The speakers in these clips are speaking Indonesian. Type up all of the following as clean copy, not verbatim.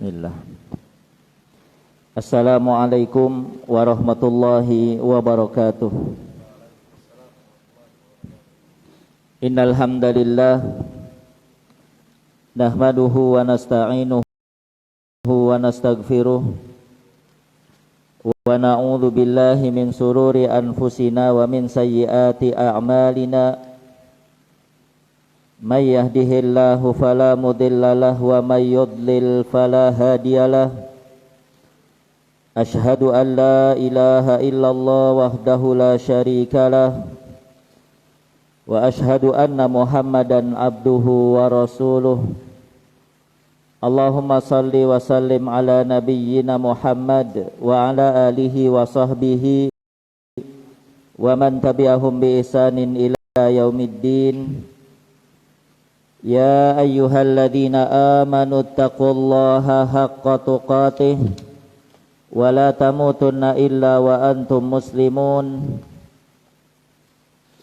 Bismillah. Assalamualaikum warahmatullahi wabarakatuh. Innal hamdalillah nahmaduhu wa nasta'inuhu wa nastaghfiruh wa na'udzu billahi min sururi anfusina wa min sayyiati a'malina. May yahdihillahu fala mudilla lahu wa may yudlil fala hadiyalah. Ashhadu an la ilaha illallah wahdahu la syarikalah wa ashhadu anna Muhammadan abduhu wa rasuluh. Allahumma salli wa sallim ala nabiyyina Muhammad wa ala alihi wa sahbihi wa man tabi'ahum bi ihsanin ila yaumiddin. Ya ayyuhalladzina amanu taqullaha haqqa tuqatih wa la tamutunna illa wa antum muslimun.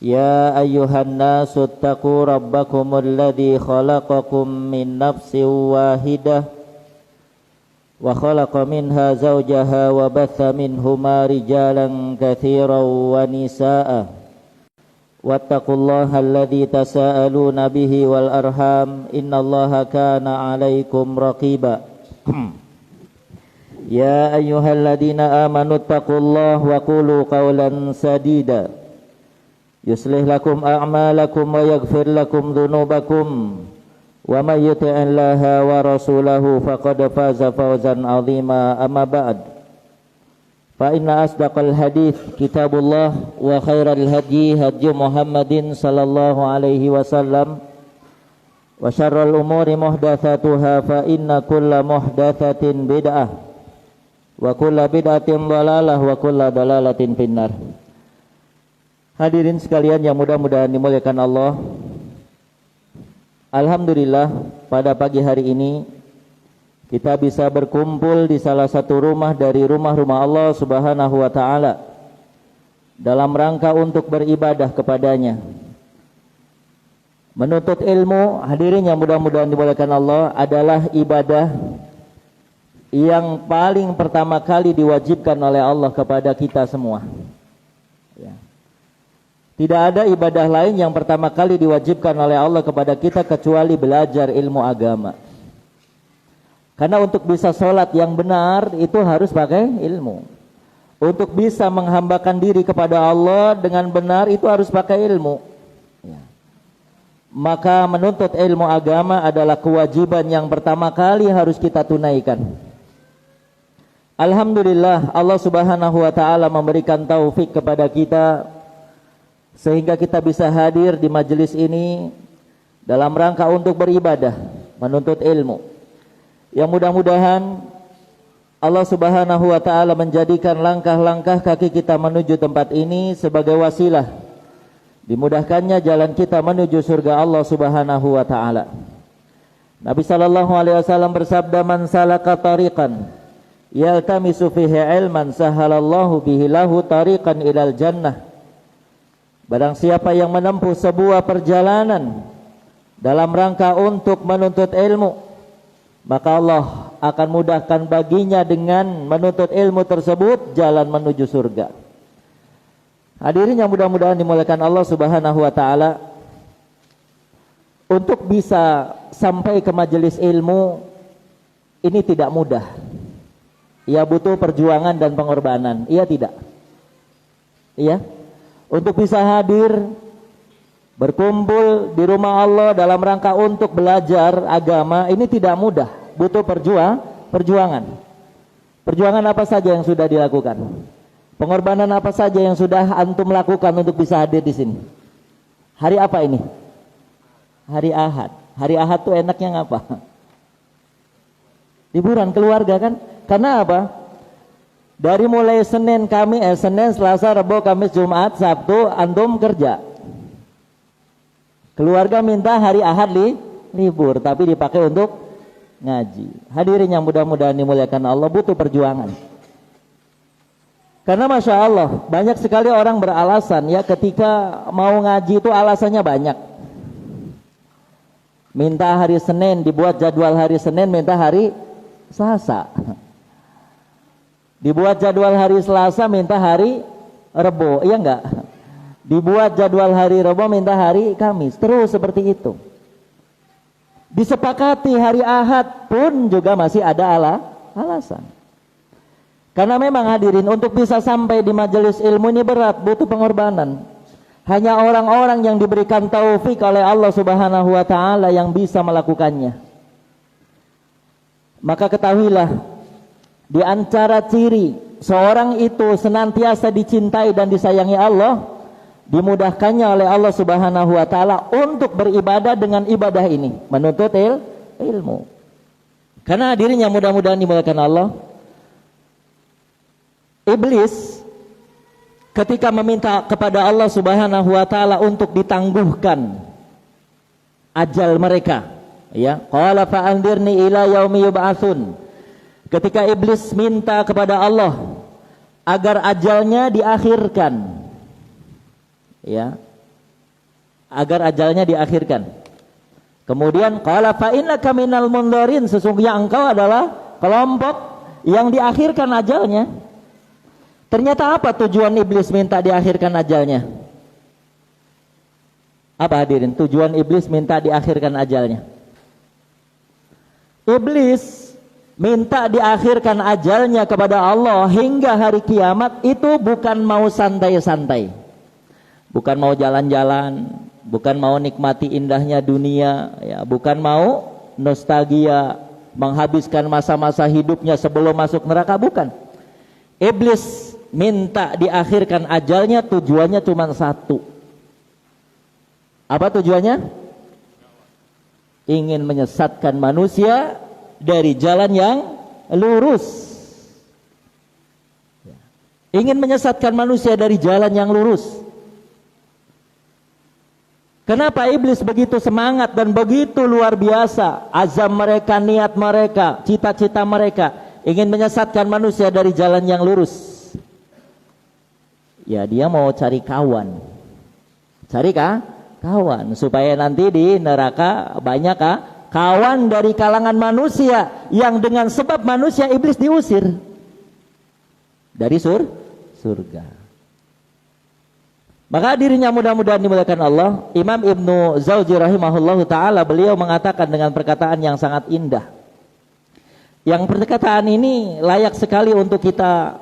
Ya ayyuhan nasu taqu rabbakumul ladzi khalaqakum min nafsin wahidah wa khalaqa minha zawjaha wa batha minhuma rijalan katsiran wa nisaa'a. Wattaqullaha alladzi tasaaluna bihi wal arham innallaha kana 'alaikum raqiba. Ya ayyuhalladzina amanu taqullaha wa qulu qawlan sadida yuslih lakum a'malakum wa yaghfir lakum dhunubakum wa may yuti'illaha wa rasulahu faqad faza fawzan 'azima. Amma ba'd. Fa inna asdaqal hadits kitabullah wa khairal hadyi hadyu Muhammadin sallallahu alaihi wasallam wa syarrul umuri muhdatsatuha fa inna kulla muhdatsatin bid'ah wa kulla bid'atin dhalalah wa kulla dhalalatin finnar. Hadirin sekalian yang mudah-mudahan dimuliakan Allah, alhamdulillah pada pagi hari ini kita bisa berkumpul di salah satu rumah dari rumah-rumah Allah Subhanahu wa ta'ala dalam rangka untuk beribadah kepadanya, menuntut ilmu. Hadirin yang mudah-mudahan dimuliakan Allah, adalah ibadah yang paling pertama kali diwajibkan oleh Allah kepada kita semua ya. Tidak ada ibadah lain yang pertama kali diwajibkan oleh Allah kepada kita kecuali belajar ilmu agama. Karena untuk bisa sholat yang benar itu harus pakai ilmu. Untuk bisa menghambakan diri kepada Allah dengan benar itu harus pakai ilmu ya. Maka menuntut ilmu agama adalah kewajiban yang pertama kali harus kita tunaikan. Alhamdulillah, Allah Subhanahu wa ta'ala memberikan taufik kepada kita sehingga kita bisa hadir di majelis ini dalam rangka untuk beribadah, menuntut ilmu. Yang mudah-mudahan Allah Subhanahu wa ta'ala menjadikan langkah-langkah kaki kita menuju tempat ini sebagai wasilah dimudahkannya jalan kita menuju surga Allah Subhanahu wa ta'ala. Nabi sallallahu alaihi wasallam bersabda, man salaka tariqan yaltamisu fihi ilman sahalallahu bihi lahu tariqan ilal jannah. Barang siapa yang menempuh sebuah perjalanan dalam rangka untuk menuntut ilmu, maka Allah akan mudahkan baginya dengan menuntut ilmu tersebut jalan menuju surga. Hadirin yang mudah-mudahan dimuliakan Allah Subhanahu wa ta'ala, untuk bisa sampai ke majelis ilmu ini tidak mudah. Ia butuh perjuangan dan pengorbanan. Iya tidak? Iya. Untuk bisa hadir berkumpul di rumah Allah dalam rangka untuk belajar agama ini tidak mudah, butuh perjuangan. Perjuangan apa saja yang sudah dilakukan? Pengorbanan apa saja yang sudah antum lakukan untuk bisa hadir di sini? Hari apa ini? Hari Ahad. Hari Ahad tuh enaknya ngapa? Liburan keluarga kan? Karena apa? Dari mulai Senin, Selasa, Rabu, Kamis, Jumat, Sabtu antum kerja. Keluarga minta hari Ahad libur, tapi dipakai untuk ngaji. Hadirin yang mudah-mudahan dimuliakan Allah, butuh perjuangan. Karena Masya Allah, banyak sekali orang beralasan ya ketika mau ngaji itu alasannya banyak. Minta hari Senin, dibuat jadwal hari Senin, minta hari Selasa. Dibuat jadwal hari Selasa minta hari Rebo, iya enggak? Dibuat jadwal hari Rebo minta hari Kamis, terus seperti itu. Disepakati hari Ahad pun juga masih ada alasan. Karena memang hadirin, untuk bisa sampai di majelis ilmu ini berat, butuh pengorbanan. Hanya orang-orang yang diberikan taufik oleh Allah Subhanahu wa taala yang bisa melakukannya. Maka ketahuilah, di antara ciri seorang itu senantiasa dicintai dan disayangi Allah, dimudahkannya oleh Allah Subhanahu wa taala untuk beribadah dengan ibadah ini, menuntut ilmu. Karena hadirin yang mudah-mudahan dimuliakan Allah, iblis ketika meminta kepada Allah Subhanahu wa taala untuk ditangguhkan ajal mereka, ya, qala fa'anzirni ila yaumi yub'atsun. Ketika iblis minta kepada Allah agar ajalnya diakhirkan, ya, agar ajalnya diakhirkan. Kemudian qala fa innaka minal mundharin, sesungguhnya engkau adalah kelompok yang diakhirkan ajalnya. Ternyata apa tujuan iblis minta diakhirkan ajalnya? Apa hadirin tujuan iblis minta diakhirkan ajalnya? Iblis minta diakhirkan ajalnya kepada Allah hingga hari kiamat itu bukan mau santai-santai, bukan mau jalan-jalan, bukan mau nikmati indahnya dunia, ya, bukan mau nostalgia, menghabiskan masa-masa hidupnya sebelum masuk neraka, bukan. Iblis minta diakhirkan ajalnya tujuannya cuma satu. Apa tujuannya? Ingin menyesatkan manusia dari jalan yang lurus. Ingin menyesatkan manusia dari jalan yang lurus. Kenapa iblis begitu semangat dan begitu luar biasa azam mereka, niat mereka, cita-cita mereka, ingin menyesatkan manusia dari jalan yang lurus? Ya, dia mau cari kawan. Cari kawan supaya nanti di neraka banyak kawan dari kalangan manusia yang dengan sebab manusia iblis diusir dari surga. Maka dirinya mudah-mudahan dimuliakan Allah, Imam Ibnu Jauzi rahimahullahu taala, beliau mengatakan dengan perkataan yang sangat indah. Yang perkataan ini layak sekali untuk kita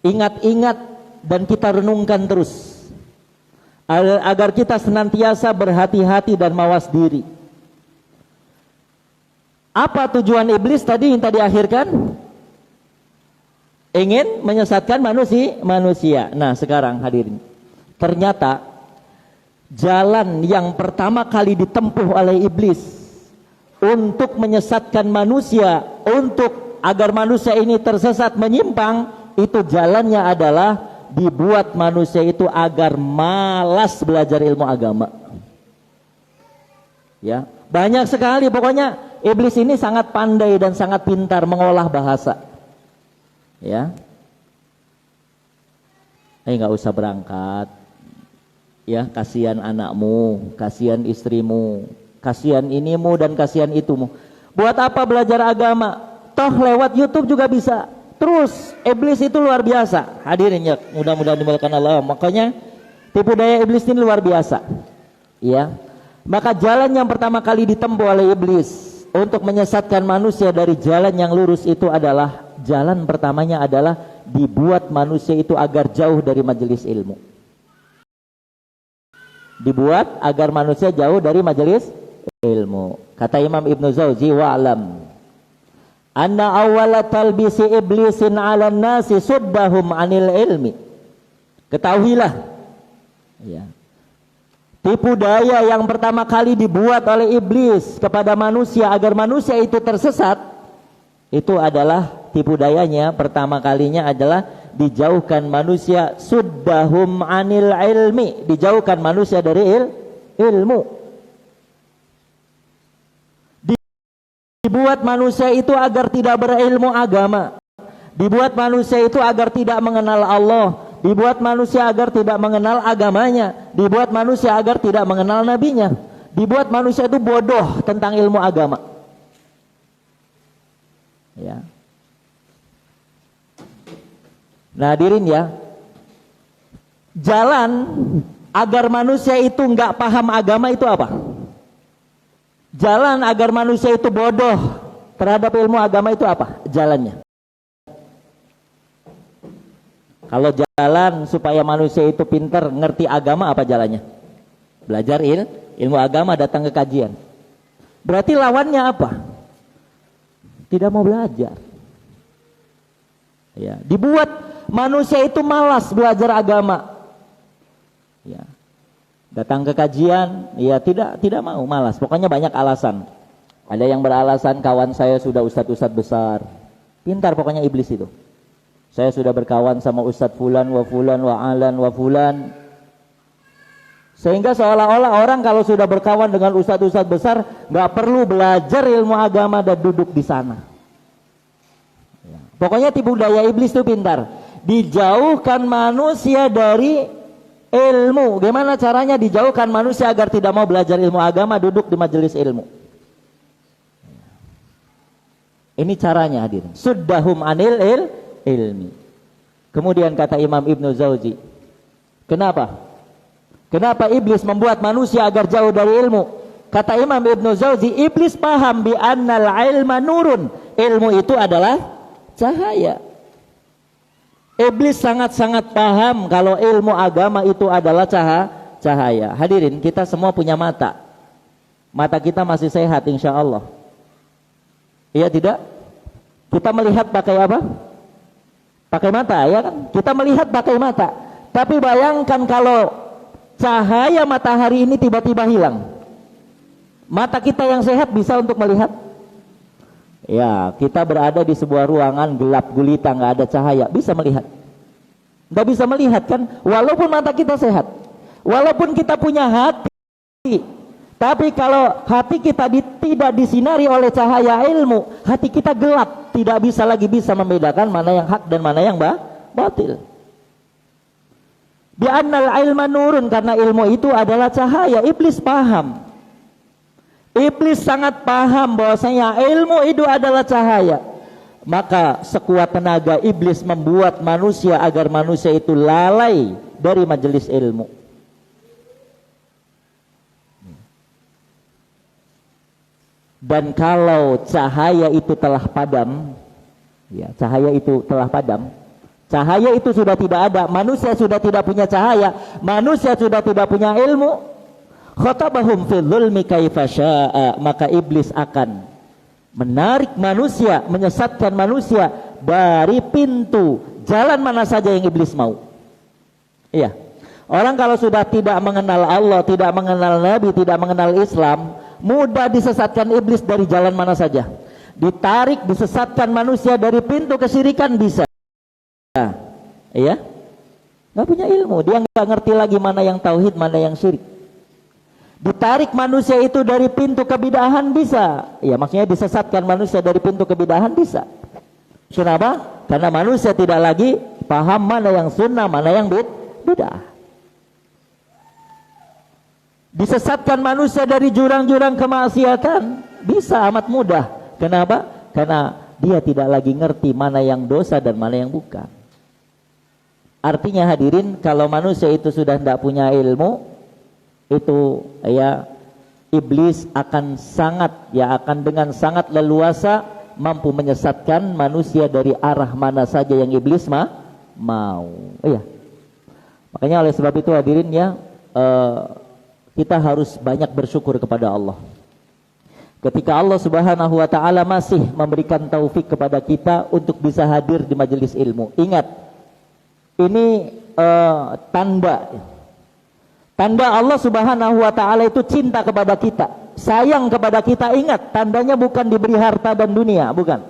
ingat-ingat dan kita renungkan terus agar kita senantiasa berhati-hati dan mawas diri. Apa tujuan iblis tadi minta diakhirkan? Ingin menyesatkan manusia. Nah, sekarang hadirin, ternyata jalan yang pertama kali ditempuh oleh iblis untuk menyesatkan manusia, untuk agar manusia ini tersesat menyimpang, itu jalannya adalah dibuat manusia itu agar malas belajar ilmu agama. Ya, banyak sekali, pokoknya iblis ini sangat pandai dan sangat pintar mengolah bahasa. Ya, nggak usah berangkat. Ya, kasihan anakmu, kasihan istrimu, kasihan inimu dan kasihan itumu. Buat apa belajar agama? Toh lewat YouTube juga bisa. Terus iblis itu luar biasa. Hadirin ya, mudah-mudahan dimuliakan Allah. Makanya tipu daya iblis ini luar biasa. Ya. Maka jalan yang pertama kali ditempuh oleh iblis untuk menyesatkan manusia dari jalan yang lurus itu adalah, jalan pertamanya adalah dibuat manusia itu agar jauh dari majelis ilmu. Dibuat agar manusia jauh dari majelis ilmu. Kata Imam Ibnu Jauzi, wa'lam anna awwala talbisi iblisin 'alan nasi suddahum 'anil ilmi. Ketahuilah, ya, tipu daya yang pertama kali dibuat oleh iblis kepada manusia agar manusia itu tersesat, itu adalah tipu dayanya pertama kalinya adalah dijauhkan manusia, suddahum 'anil ilmi, dijauhkan manusia dari ilmu. Dibuat manusia itu agar tidak berilmu agama, dibuat manusia itu agar tidak mengenal Allah, dibuat manusia agar tidak mengenal agamanya, dibuat manusia agar tidak mengenal nabinya, dibuat manusia itu bodoh tentang ilmu agama. Ya. Nah, hadirin ya, jalan agar manusia itu nggak paham agama itu apa? Jalan agar manusia itu bodoh terhadap ilmu agama itu apa? Jalannya. Kalau jalan supaya manusia itu pintar ngerti agama, apa jalannya? Belajar ilmu agama, datang ke kajian. Berarti lawannya apa? Tidak mau belajar. Ya, dibuat manusia itu malas belajar agama. Ya. Datang ke kajian, ya tidak mau, malas. Pokoknya banyak alasan. Ada yang beralasan kawan saya sudah ustadz besar. Pintar pokoknya iblis itu. Saya sudah berkawan sama ustadz fulan wa fulan wa alan wa fulan. Sehingga seolah-olah orang kalau sudah berkawan dengan ustadz besar nggak perlu belajar ilmu agama dan duduk di sana. Ya. Pokoknya tipu daya iblis itu pintar. Dijauhkan manusia dari ilmu. Gimana caranya dijauhkan manusia agar tidak mau belajar ilmu agama, duduk di majelis ilmu? Ini caranya hadirin. Suddahum anil ilmi. Kemudian kata Imam Ibnu Jauzi, kenapa iblis membuat manusia agar jauh dari ilmu? Kata Imam Ibnu Jauzi, iblis paham bi annal ilma nurun. Ilmu itu adalah cahaya. Iblis sangat-sangat paham kalau ilmu agama itu adalah cahaya. Hadirin, kita semua punya mata. Mata kita masih sehat insya Allah. Iya tidak? Kita melihat pakai apa? Pakai mata, ya kan? Kita melihat pakai mata. Tapi bayangkan kalau cahaya matahari ini tiba-tiba hilang. Mata kita yang sehat bisa untuk melihat? Ya, kita berada di sebuah ruangan gelap gulita, nggak ada cahaya, bisa melihat? Nggak bisa melihat kan? Walaupun mata kita sehat, walaupun kita punya hati, tapi kalau hati kita tidak disinari oleh cahaya ilmu, hati kita gelap, tidak bisa lagi membedakan mana yang hak dan mana yang batil. Bi annal ilma nurun, karena ilmu itu adalah cahaya. Iblis paham. Iblis sangat paham bahwasanya ilmu itu adalah cahaya. Maka sekuat tenaga iblis membuat manusia agar manusia itu lalai dari majelis ilmu. Dan kalau cahaya itu telah padam, ya, cahaya itu telah padam, cahaya itu sudah tidak ada, manusia sudah tidak punya cahaya, manusia sudah tidak punya ilmu. Khatabahum fil zulmi kaifa syaa, maka iblis akan menarik manusia, menyesatkan manusia dari pintu jalan mana saja yang iblis mau. Iya. Orang kalau sudah tidak mengenal Allah, tidak mengenal Nabi, tidak mengenal Islam, mudah disesatkan iblis dari jalan mana saja. Ditarik, disesatkan manusia dari pintu kesyirikan bisa. Iya. Nggak punya ilmu, dia nggak ngerti lagi mana yang tauhid, mana yang syirik. Ditarik manusia itu dari pintu kebidahan bisa. Ya, maksudnya disesatkan manusia dari pintu kebidahan bisa. Kenapa? Karena manusia tidak lagi paham mana yang sunnah, mana yang bid'ah. Disesatkan manusia dari jurang-jurang kemaksiatan bisa amat mudah. Kenapa? Karena dia tidak lagi ngerti mana yang dosa dan mana yang bukan. Artinya hadirin, kalau manusia itu sudah tidak punya ilmu, itu ya iblis akan dengan sangat leluasa mampu menyesatkan manusia dari arah mana saja yang iblis mau. Iya. Makanya oleh sebab itu hadirin ya, kita harus banyak bersyukur kepada Allah. Ketika Allah Subhanahu wa taala masih memberikan taufik kepada kita untuk bisa hadir di majelis ilmu. Ingat, ini tanda Allah Subhanahu wa taala itu cinta kepada kita, sayang kepada kita. Ingat, tandanya bukan diberi harta dan dunia, bukan.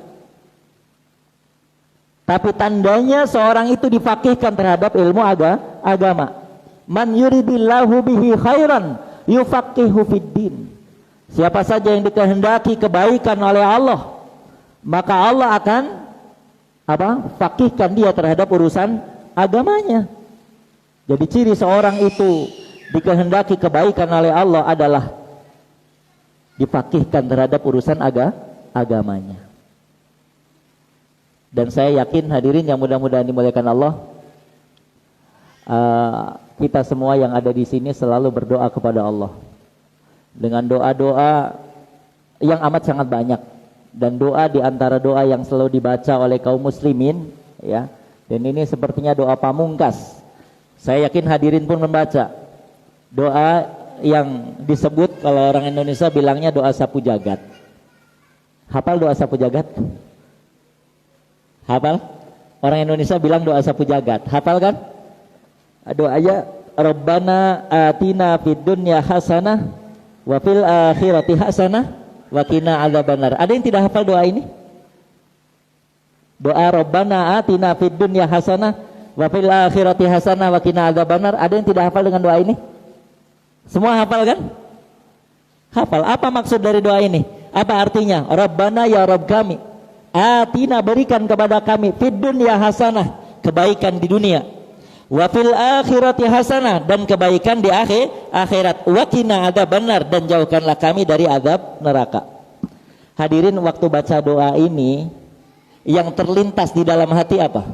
Tapi tandanya seorang itu difaqihkan terhadap ilmu agama. Man yuridillahu bihi khairan yufaqihu fiddin. Siapa saja yang dikehendaki kebaikan oleh Allah, maka Allah akan faqihkan dia terhadap urusan agamanya. Jadi ciri seorang itu dikehendaki kebaikan oleh Allah adalah difaqihkan terhadap urusan agamanya. Dan saya yakin hadirin yang mudah-mudahan dimuliakan Allah, kita semua yang ada di sini selalu berdoa kepada Allah dengan doa-doa yang amat sangat banyak, dan doa di antara doa yang selalu dibaca oleh kaum muslimin, ya. Dan ini sepertinya doa pamungkas. Saya yakin hadirin pun membaca doa yang disebut kalau orang Indonesia bilangnya doa sapu jagat. Hafal doa sapu jagat? Hafal? Orang Indonesia bilang doa sapu jagat. Hafal kan? Doanya Rabbana atina fid dunya hasanah wa fil akhirati hasanah wa qina adzabannar. Ada yang tidak hafal doa ini? Doa Rabbana atina fid dunya hasanah wa fil akhirati hasanah wa qina adzabannar. Ada yang tidak hafal dengan doa ini? Semua hafal kan? Hafal. Apa maksud dari doa ini? Apa artinya? Rabbana ya Rabb kami, atina berikan kepada kami fid dunya hasanah, kebaikan di dunia, wa fil akhirati hasanah, dan kebaikan di akhirat, wa qina adzabannar, dan jauhkanlah kami dari azab neraka. Hadirin, waktu baca doa ini yang terlintas di dalam hati apa?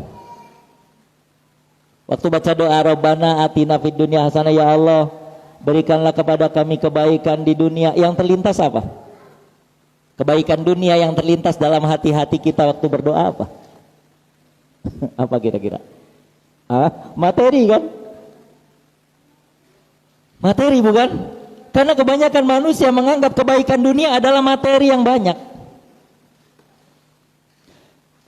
Waktu baca doa Rabbana atina fid dunya hasanah, ya Allah berikanlah kepada kami kebaikan di dunia, yang terlintas apa? Kebaikan dunia yang terlintas dalam hati-hati kita waktu berdoa apa? Apa kira-kira? Materi kan? Materi bukan? Karena kebanyakan manusia menganggap kebaikan dunia adalah materi yang banyak.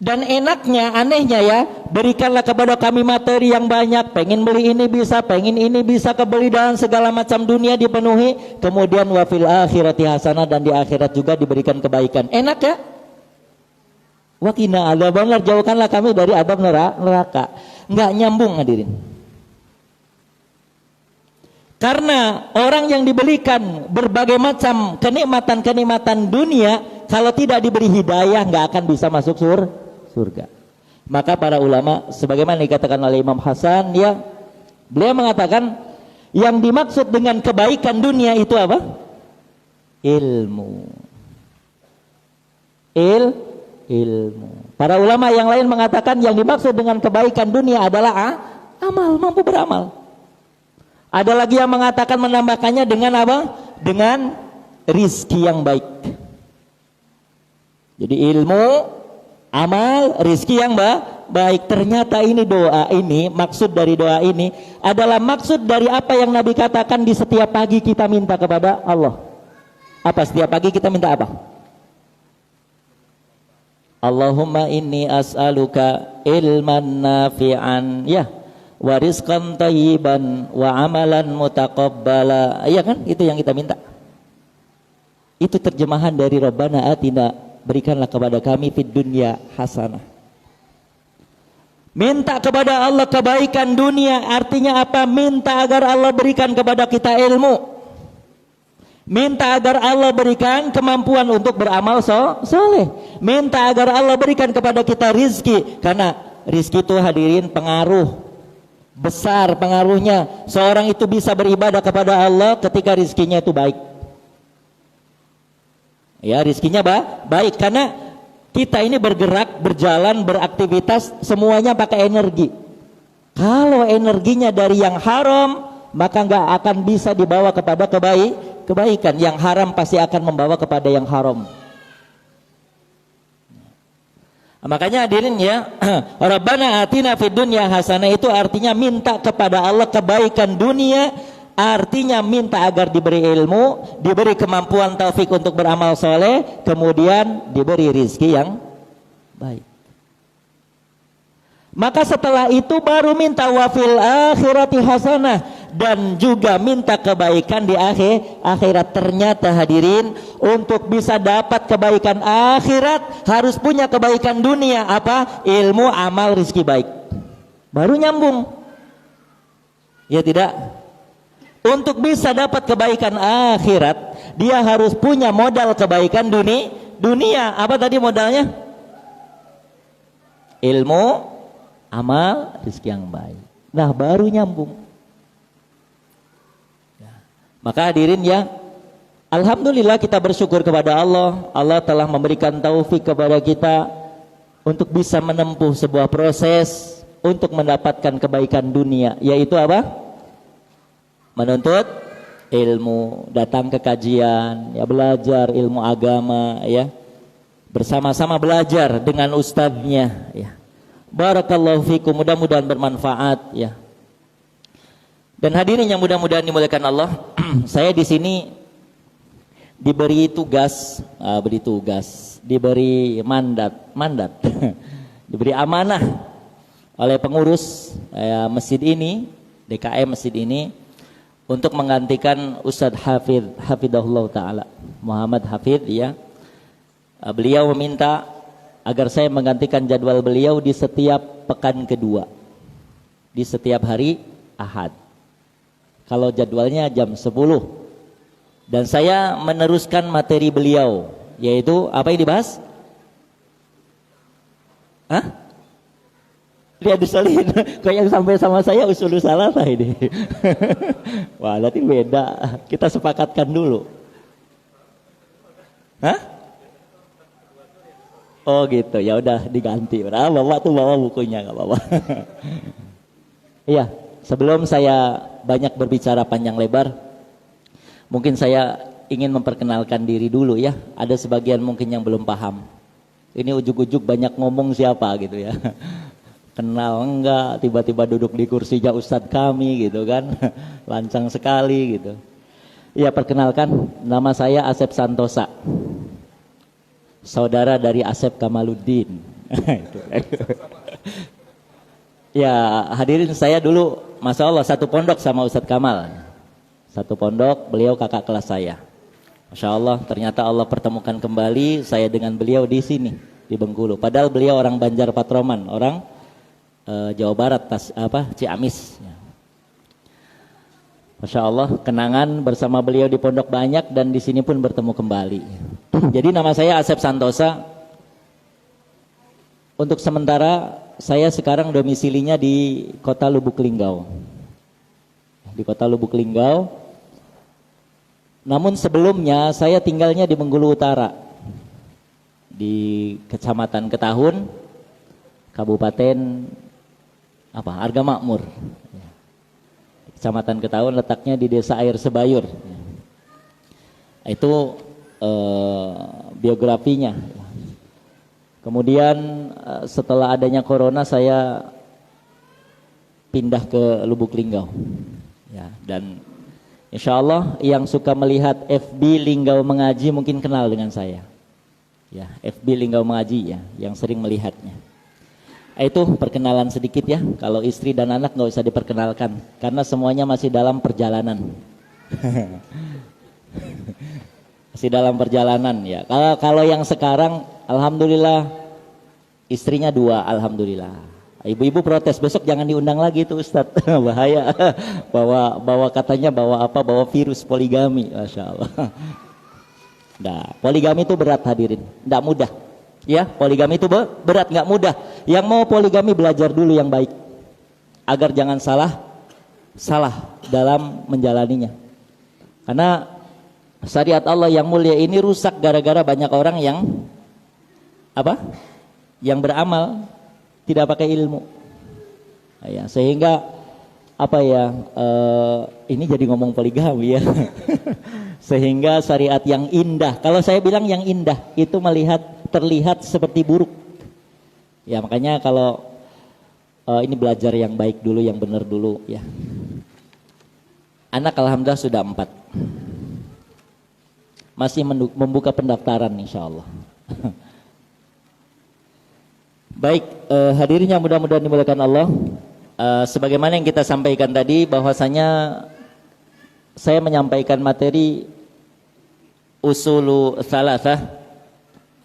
Dan enaknya, anehnya ya, berikanlah kepada kami materi yang banyak. Pengen beli ini bisa, pengen ini bisa, kebeli dan segala macam dunia dipenuhi. Kemudian wa fil akhirati hasanah, dan di akhirat juga diberikan kebaikan. Enak ya? Wa qina adzabannar, jauhkanlah kami dari azab neraka. Enggak nyambung hadirin. Karena orang yang diberikan berbagai macam kenikmatan-kenikmatan dunia, kalau tidak diberi hidayah enggak akan bisa masuk surga. Maka para ulama sebagaimana dikatakan oleh Imam Hasan, ya, beliau mengatakan yang dimaksud dengan kebaikan dunia itu apa? Ilmu. Ilmu. Para ulama yang lain mengatakan yang dimaksud dengan kebaikan dunia adalah amal, mampu beramal. Ada lagi yang mengatakan menambahkannya dengan apa? Dengan rizki yang baik. Jadi ilmu, amal, rizki yang baik. Ternyata ini doa ini, maksud dari doa ini adalah maksud dari apa yang Nabi katakan di setiap pagi kita minta kepada Allah. Apa setiap pagi kita minta apa? Allahumma inni as'aluka ilman nafi'an, ya, wa rizqan thayyiban wa amalan mutaqabbala. Iya kan? Itu yang kita minta. Itu terjemahan dari Rabbana atina, berikanlah kepada kami fid dunya hasanah. Minta kepada Allah kebaikan dunia artinya apa? Minta agar Allah berikan kepada kita ilmu. Minta agar Allah berikan kemampuan untuk beramal soleh. Minta agar Allah berikan kepada kita rizki. Karena rizki itu hadirin pengaruh besar, pengaruhnya. Seorang itu bisa beribadah kepada Allah ketika rizkinya itu baik. Ya, rizkinya baik, karena kita ini bergerak, berjalan, beraktivitas semuanya pakai energi. Kalau energinya dari yang haram, maka nggak akan bisa dibawa kepada kebaikan. Yang haram pasti akan membawa kepada yang haram. Makanya hadirin ya, Rabbana atina fid dunya hasanah itu artinya minta kepada Allah kebaikan dunia. Artinya minta agar diberi ilmu, diberi kemampuan taufik untuk beramal soleh, kemudian diberi rizki yang baik. Maka setelah itu baru minta wafil akhirati hasanah, dan juga minta kebaikan di akhirat. Ternyata hadirin, untuk bisa dapat kebaikan akhirat harus punya kebaikan dunia. Apa? Ilmu, amal, rizki baik. Baru nyambung. Ya tidak? Untuk bisa dapat kebaikan akhirat, dia harus punya modal kebaikan dunia. Apa tadi modalnya? Ilmu, amal, rizki yang baik. Nah, baru nyambung. Maka hadirin ya, alhamdulillah kita bersyukur kepada Allah. Allah telah memberikan taufik kepada kita untuk bisa menempuh sebuah proses untuk mendapatkan kebaikan dunia, yaitu apa? Menuntut ilmu, datang ke kajian, ya belajar ilmu agama, ya bersama-sama belajar dengan ustadznya, ya. Barakallahu fikum, mudah-mudahan bermanfaat, ya. Dan hadirin yang mudah-mudahan dimuliakan Allah, saya di sini diberi tugas, diberi mandat, diberi amanah oleh pengurus masjid ini, DKM masjid ini, untuk menggantikan Ustadz Hafidahullah Ta'ala Muhammad Hafid, ya. Beliau meminta agar saya menggantikan jadwal beliau di setiap pekan kedua, di setiap hari Ahad, kalau jadwalnya jam 10. Dan saya meneruskan materi beliau, yaitu apa yang dibahas? Riyadhus Shalihin. Kok yang sampai sama saya usulul salasah ini. Wah, berarti beda. Kita sepakatkan dulu. Oh gitu, ya udah diganti. Bapak tuh bawa bukunya, nggak apa-apa. Iya, sebelum saya banyak berbicara panjang lebar, mungkin saya ingin memperkenalkan diri dulu, ya. Ada sebagian mungkin yang belum paham. Ini ujuk-ujuk banyak ngomong siapa gitu, ya. Kenal enggak, tiba-tiba duduk di kursinya Ustadz kami gitu kan. Lancang sekali gitu. Ya, perkenalkan, nama saya Asep Santosa, saudara dari Asep Kamaluddin. Ya, hadirin, saya dulu Masya Allah satu pondok sama Ustadz Kamal. Satu pondok, beliau kakak kelas saya. Masya Allah, ternyata Allah pertemukan kembali saya dengan beliau di sini, di Bengkulu. Padahal beliau orang Banjar Patroman, orang Jawa Barat, Ciamis. Masya Allah, kenangan bersama beliau di pondok banyak dan di sini pun bertemu kembali. Jadi nama saya Asep Santosa. Untuk sementara saya sekarang domisilinya di Kota Lubuk Linggau. Di Kota Lubuk Linggau. Namun sebelumnya saya tinggalnya di Bengkulu Utara, di Kecamatan Ketahun, Kabupaten Arga Makmur. Kecamatan Ketahun letaknya di Desa Air Sebayur. Itu biografinya. Kemudian setelah adanya corona saya pindah ke Lubuk Linggau, ya. Dan insya Allah yang suka melihat FB Linggau Mengaji mungkin kenal dengan saya, ya. FB Linggau Mengaji, ya, yang sering melihatnya. Itu perkenalan sedikit, ya. Kalau istri dan anak nggak usah diperkenalkan karena semuanya masih dalam perjalanan. Masih dalam perjalanan, ya. Kalau yang sekarang alhamdulillah istrinya 2, alhamdulillah. Ibu-ibu protes, besok jangan diundang lagi tuh Ustadz. Bahaya. bawa katanya bawa virus poligami. Masya Allah. Nah, poligami itu berat, hadirin, tidak mudah. Ya, poligami itu berat, nggak mudah. Yang mau poligami belajar dulu yang baik, agar jangan salah dalam menjalaninya. Karena syariat Allah yang mulia ini rusak gara-gara banyak orang yang yang beramal tidak pakai ilmu. Ya, sehingga ini jadi ngomong poligami, ya. Sehingga syariat yang indah, kalau saya bilang yang indah itu terlihat seperti buruk. Ya, makanya kalau ini belajar yang baik dulu, yang benar dulu, ya. Anak alhamdulillah sudah 4. Masih membuka pendaftaran insya Allah. Baik, hadirin yang mudah-mudahan dimuliakan Allah. Sebagaimana yang kita sampaikan tadi, bahwasanya saya menyampaikan materi Usulul Salasah,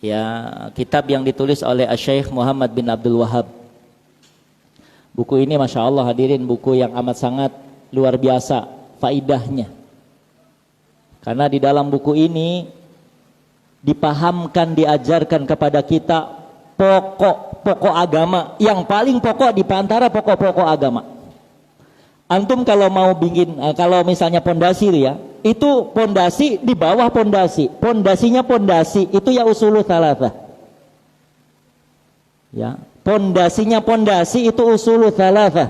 ya, kitab yang ditulis oleh Syekh Muhammad bin Abdul Wahab. Buku ini Masya Allah, hadirin, buku yang amat sangat luar biasa faidahnya. Karena di dalam buku ini dipahamkan, diajarkan kepada kita pokok-pokok agama yang paling pokok di antara pokok-pokok agama. Antum kalau mau kalau misalnya pondasi, ya, itu pondasi di bawah pondasi, pondasinya pondasi itu ya usulul salasah. Ya, pondasi itu usul tsalatsa.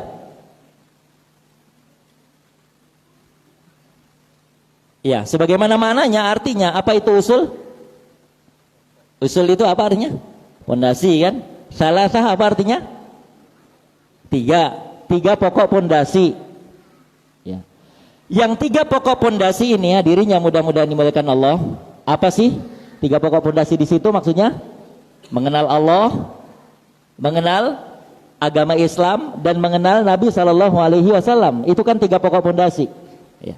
Ya, sebagaimana maknanya, artinya apa itu usul? Usul itu apa artinya? Pondasi kan? Tsalatsa apa artinya? Tiga pokok pondasi. Ya. Yang 3 pokok pondasi ini hadirin yang mudah-mudahan dimuliakan Allah. Apa sih 3 pokok pondasi di situ maksudnya? Mengenal Allah, mengenal agama Islam, dan mengenal Nabi Shallallahu Alaihi Wasallam. Itu kan 3 pokok pondasi. Ya.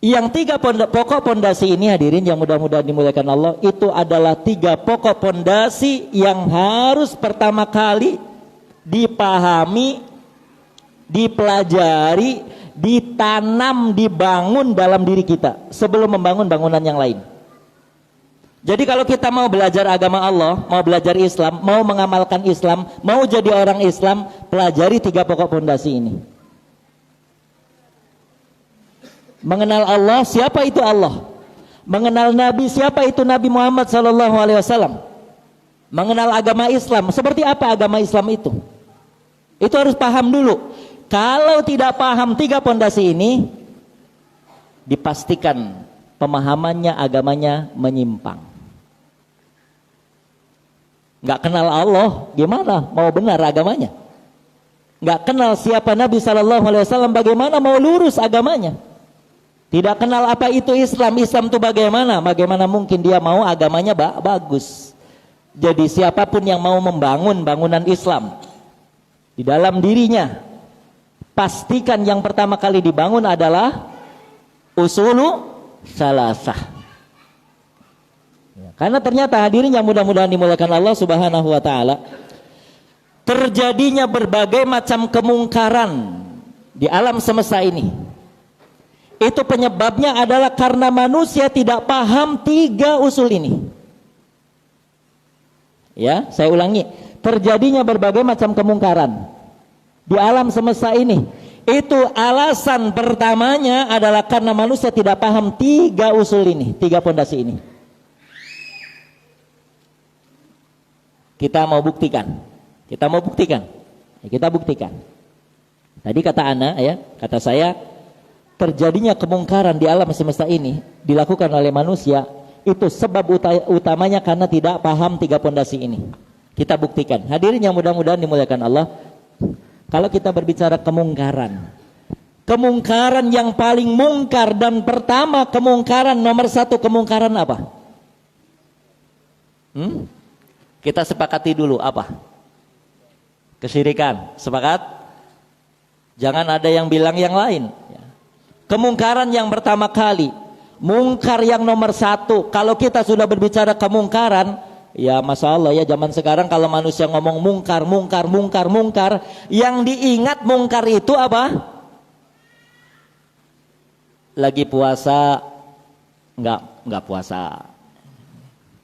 Yang 3 pokok pondasi ini hadirin yang mudah-mudahan dimuliakan Allah, itu adalah 3 pokok pondasi yang harus pertama kali dipahami, dipelajari, ditanam, dibangun dalam diri kita sebelum membangun bangunan yang lain. Jadi kalau kita mau belajar agama Allah, mau belajar Islam, mau mengamalkan Islam, mau jadi orang Islam, pelajari 3 pokok pondasi ini. Mengenal Allah, siapa itu Allah? Mengenal Nabi, siapa itu Nabi Muhammad sallallahu alaihi wasallam? Mengenal agama Islam, seperti apa agama Islam itu? Itu harus paham dulu. Kalau tidak paham 3 pondasi ini, dipastikan pemahamannya, agamanya menyimpang. Nggak kenal Allah, gimana mau benar agamanya? Nggak kenal siapa Nabi Sallallahu Alaihi Wasallam, bagaimana mau lurus agamanya? Tidak kenal apa itu Islam, Islam itu bagaimana? Bagaimana mungkin dia mau agamanya bagus? Jadi siapapun yang mau membangun bangunan Islam di dalam dirinya, pastikan yang pertama kali dibangun adalah usulu salasah. Ya, karena ternyata hadirin yang mudah-mudahan dimuliakan Allah Subhanahu wa taala, terjadinya berbagai macam kemungkaran di alam semesta ini. Itu penyebabnya adalah karena manusia tidak paham 3 usul ini. Ya, saya ulangi, terjadinya berbagai macam kemungkaran di alam semesta ini. Itu alasan pertamanya adalah karena manusia tidak paham 3 usul ini, 3 pondasi ini. Kita mau buktikan. Ya, kita buktikan. Tadi kata Ana, ya, kata saya, terjadinya kemungkaran di alam semesta ini dilakukan oleh manusia, itu sebab utamanya karena tidak paham 3 pondasi ini. Kita buktikan. Hadirin yang mudah-mudahan dimuliakan Allah. Kalau kita berbicara kemungkaran yang paling mungkar dan pertama, kemungkaran nomor 1, kemungkaran apa? Kita sepakati dulu apa? Kesyirikan. Sepakat? Jangan ada yang bilang yang lain. Kemungkaran yang pertama kali, mungkar yang nomor 1. Kalau kita sudah berbicara kemungkaran, ya masya Allah ya, zaman sekarang kalau manusia ngomong mungkar, yang diingat mungkar itu apa? Lagi puasa, enggak puasa,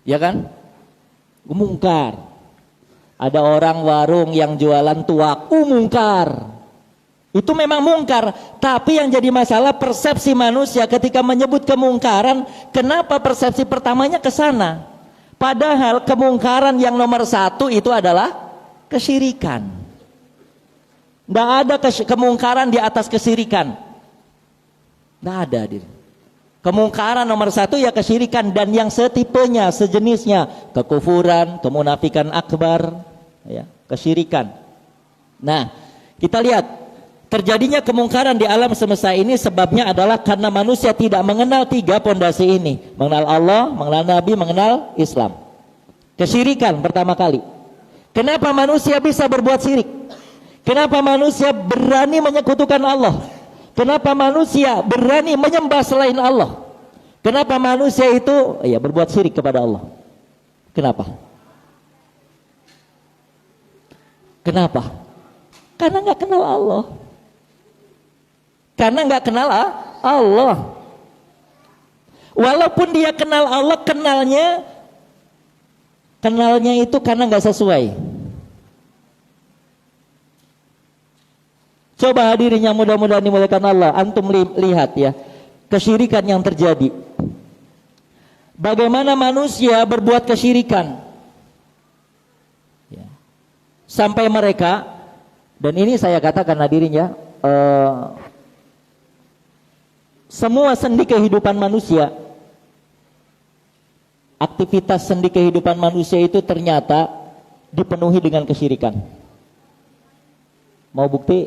ya kan? Mungkar. Ada orang warung yang jualan tuak, mungkar. Itu memang mungkar, tapi yang jadi masalah persepsi manusia ketika menyebut kemungkaran. Kenapa persepsi pertamanya ke sana? Padahal kemungkaran yang nomor 1 itu adalah kesyirikan. Tidak ada kemungkaran di atas kesyirikan. Tidak ada. Kemungkaran nomor 1 ya kesyirikan, dan yang setipenya, sejenisnya, kekufuran, kemunafikan akbar, ya, kesyirikan. Nah, kita lihat. Terjadinya kemungkaran di alam semesta ini sebabnya adalah karena manusia tidak mengenal 3 pondasi ini. Mengenal Allah, mengenal Nabi, mengenal Islam. Kesyirikan pertama kali. Kenapa manusia bisa berbuat syirik? Kenapa manusia berani menyekutukan Allah? Kenapa manusia berani menyembah selain Allah? Kenapa manusia itu berbuat syirik kepada Allah? Kenapa? Karena nggak kenal Allah. Karena nggak kenal Allah. Walaupun dia kenal Allah, kenalnya itu karena nggak sesuai. Coba hadirin yang mudah-mudahan dimuliakan Allah, antum lihat ya, kesyirikan yang terjadi. Bagaimana manusia berbuat kesyirikan? Ya. Sampai mereka, dan ini saya katakan hadirin ya, semua sendi kehidupan manusia, aktivitas sendi kehidupan manusia itu ternyata dipenuhi dengan kesyirikan. Mau bukti?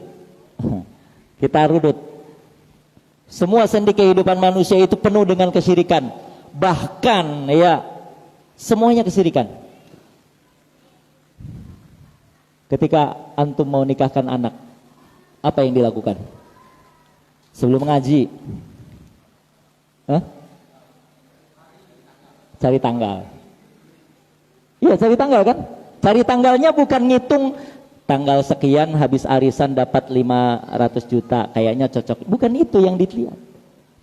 Kita rudut. Semua sendi kehidupan manusia itu penuh dengan kesyirikan. Bahkan ya, semuanya kesyirikan. Ketika antum mau nikahkan anak, apa yang dilakukan? Sebelum ngaji, cari tanggal. Iya, cari tanggal kan? Cari tanggalnya bukan ngitung tanggal sekian habis arisan dapat 500 juta, kayaknya cocok. Bukan itu yang dilihat.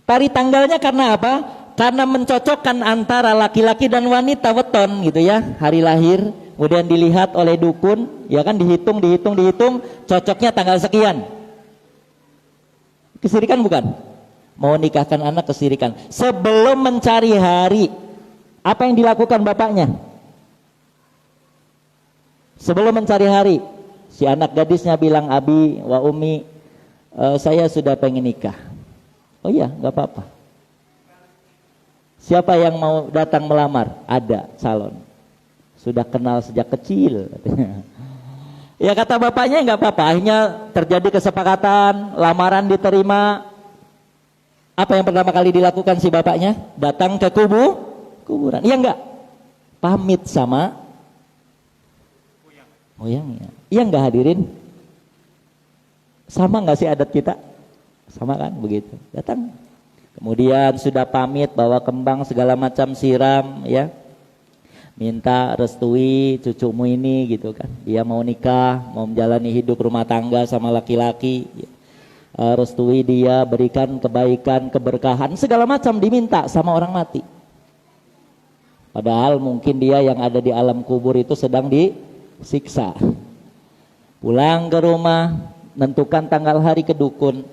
Cari tanggalnya karena apa? Karena mencocokkan antara laki-laki dan wanita, weton gitu ya, hari lahir, kemudian dilihat oleh dukun, ya kan, dihitung, cocoknya tanggal sekian. Kesirikan bukan? Mau nikahkan anak kesirikan. Sebelum mencari hari, apa yang dilakukan bapaknya? Sebelum mencari hari, si anak gadisnya bilang, Abi wa Umi, saya sudah pengen nikah. Oh iya, gak apa-apa. Siapa yang mau datang melamar? Ada calon. Sudah kenal sejak kecil. Ya kata bapaknya gak apa-apa. Akhirnya terjadi kesepakatan, lamaran diterima. Apa yang pertama kali dilakukan si bapaknya? Datang ke kuburan. Iya enggak? Pamit sama moyangnya. Iya enggak hadirin? Sama enggak sih adat kita? Sama kan begitu. Datang. Kemudian sudah pamit bawa kembang segala macam, siram ya. Minta restui cucumu ini gitu kan. Dia mau nikah, mau menjalani hidup rumah tangga sama laki-laki. Restui dia, berikan kebaikan, keberkahan, segala macam diminta sama orang mati. Padahal mungkin dia yang ada di alam kubur itu sedang disiksa. Pulang ke rumah, menentukan tanggal hari ke dukun.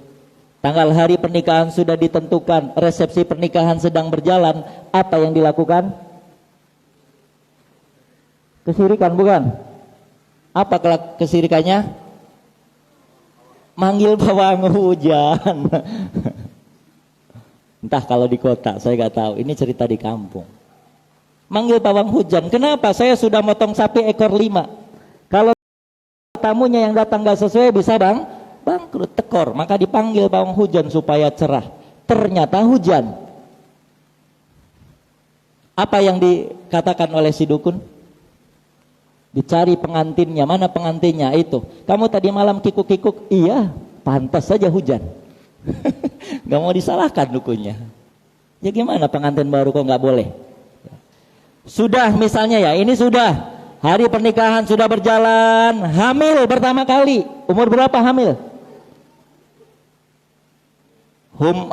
Tanggal hari pernikahan sudah ditentukan, resepsi pernikahan sedang berjalan. Apa yang dilakukan? Kesirikan bukan? Apa kesirikannya? Manggil pawang hujan. Entah kalau di kota, saya nggak tahu. Ini cerita di kampung. Manggil pawang hujan. Kenapa? Saya sudah motong sapi ekor 5. Kalau tamunya yang datang nggak sesuai bisa bangkrut, tekor. Maka dipanggil pawang hujan supaya cerah. Ternyata hujan. Apa yang dikatakan oleh si dukun? Dicari pengantinnya. Mana pengantinnya? Itu. Kamu tadi malam kikuk-kikuk. Iya, pantas saja hujan. Gak mau disalahkan dukunnya. Ya gimana pengantin baru kok gak boleh? Sudah misalnya ya, ini sudah hari pernikahan sudah berjalan, hamil pertama kali. Umur berapa hamil?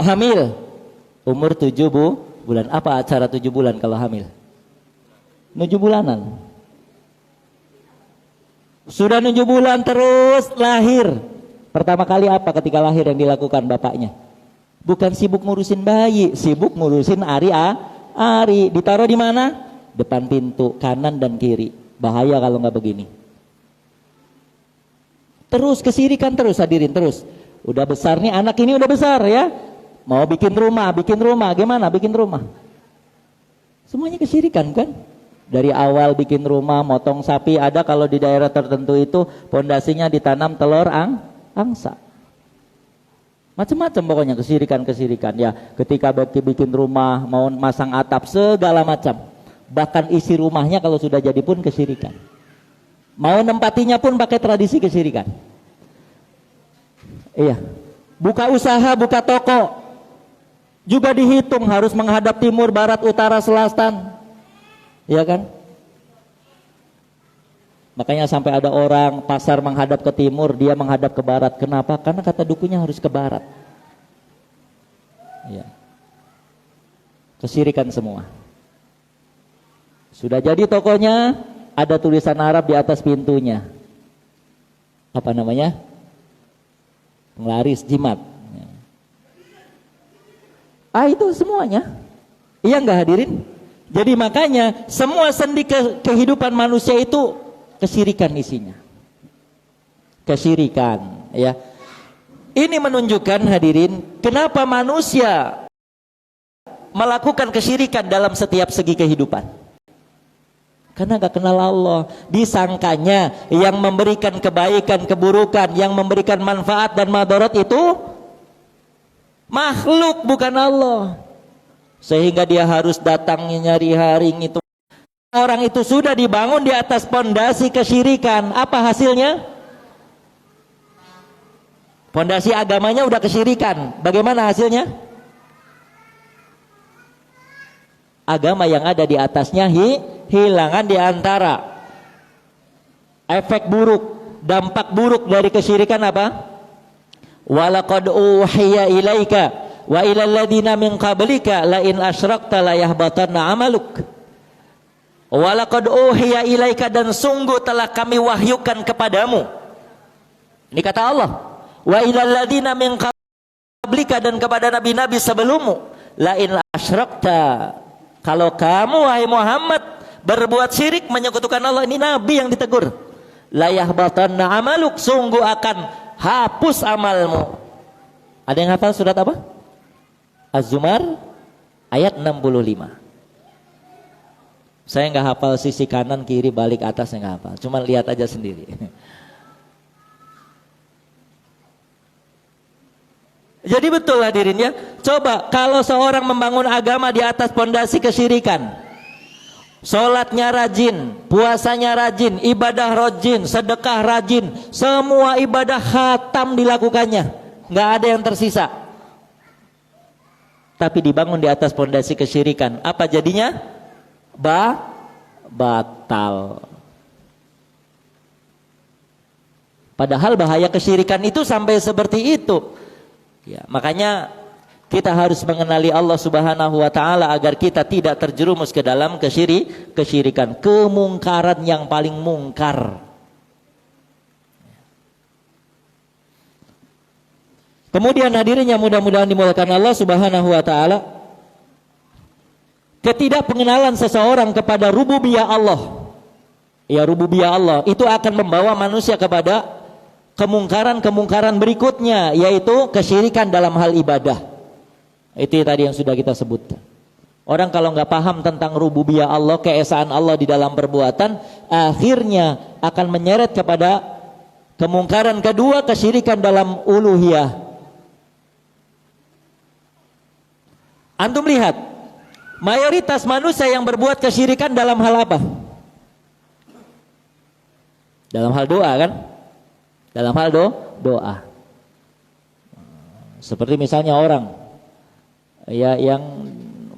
Hamil umur 7 bulan. Apa acara 7 bulan kalau hamil? 7 bulanan. Sudah 7 bulan terus lahir. Pertama kali apa ketika lahir yang dilakukan bapaknya? Bukan sibuk ngurusin bayi, sibuk ngurusin Ari. Ditaruh di mana? Depan pintu, kanan dan kiri. Bahaya kalau nggak begini. Terus kesirikan terus, hadirin terus. Udah besar nih, anak ini udah besar ya. Mau bikin rumah. Gimana bikin rumah? Semuanya kesirikan kan? Dari awal bikin rumah, motong sapi. Ada kalau di daerah tertentu itu pondasinya ditanam telur angsa. Macam-macam pokoknya kesirikan ya. Ketika bikin rumah, mau masang atap, segala macam. Bahkan isi rumahnya kalau sudah jadi pun kesirikan. Mau nempatinya pun pakai tradisi kesirikan. Iya. Buka usaha, buka toko. Juga dihitung harus menghadap timur, barat, utara, selatan. Iya kan? Makanya sampai ada orang pasar menghadap ke timur, dia menghadap ke barat. Kenapa? Karena kata dukunya harus ke barat. Iya. Kesirikan semua. Sudah jadi tokonya, ada tulisan Arab di atas pintunya. Apa namanya? Penglaris jimat. Itu semuanya. Iya enggak hadirin? Jadi makanya semua sendi kehidupan manusia itu kesirikan isinya. kesyirikan, ya. Ini menunjukkan hadirin, kenapa manusia melakukan kesyirikan dalam setiap segi kehidupan. Karena gak kenal Allah. Disangkanya yang memberikan kebaikan, keburukan, yang memberikan manfaat dan madarat itu makhluk, bukan Allah. Sehingga dia harus datang nyari haring itu. Orang itu sudah dibangun di atas pondasi kesyirikan. Apa hasilnya? Pondasi agamanya udah kesyirikan. Bagaimana hasilnya? Agama yang ada di atasnya hilangan di antara efek buruk, dampak buruk dari kesyirikan apa? Walaqad uhiya ilaika wa ilal ladina min qablika la in asyrakta la yahbatanna amaluk. Walaqad uhiya ilaika, dan sungguh telah kami wahyukan kepadamu. Ini kata Allah. Wa ilal ladina min qablika, dan kepada nabi-nabi sebelummu. La in asyrakta, kalau kamu wahai Muhammad berbuat syirik, menyekutukan Allah, ini nabi yang ditegur. La yahbatanna amaluk, sungguh akan hapus amalmu. Ada yang hafal surat apa? Az-Zumar ayat 65. Saya nggak hafal sisi kanan, kiri, balik, atas, saya nggak hafal. Cuma lihat aja sendiri. Jadi betul hadirin ya. Coba kalau seorang membangun agama di atas pondasi kesyirikan, sholatnya rajin, puasanya rajin, ibadah rajin, sedekah rajin, semua ibadah khatam dilakukannya, nggak ada yang tersisa. Tapi dibangun di atas pondasi kesyirikan, apa jadinya? Batal. Padahal bahaya kesyirikan itu sampai seperti itu. Ya, makanya kita harus mengenali Allah Subhanahu wa taala agar kita tidak terjerumus ke dalam kesyirikan, kemungkaran yang paling mungkar. Kemudian hadirinnya mudah-mudahan dimuliakan Allah Subhanahu wa taala, ketidakpengenalan seseorang kepada rububiyah Allah. Ya, rububiyah Allah itu akan membawa manusia kepada kemungkaran-kemungkaran berikutnya, yaitu kesyirikan dalam hal ibadah. Itu tadi yang sudah kita sebutkan. Orang kalau nggak paham tentang rububiyah Allah, keesaan Allah di dalam perbuatan, akhirnya akan menyeret kepada kemungkaran kedua, kesyirikan dalam uluhiyah. Antum lihat, mayoritas manusia yang berbuat kesyirikan dalam hal apa? Dalam hal doa kan? Dalam hal doa. Seperti misalnya orang ya yang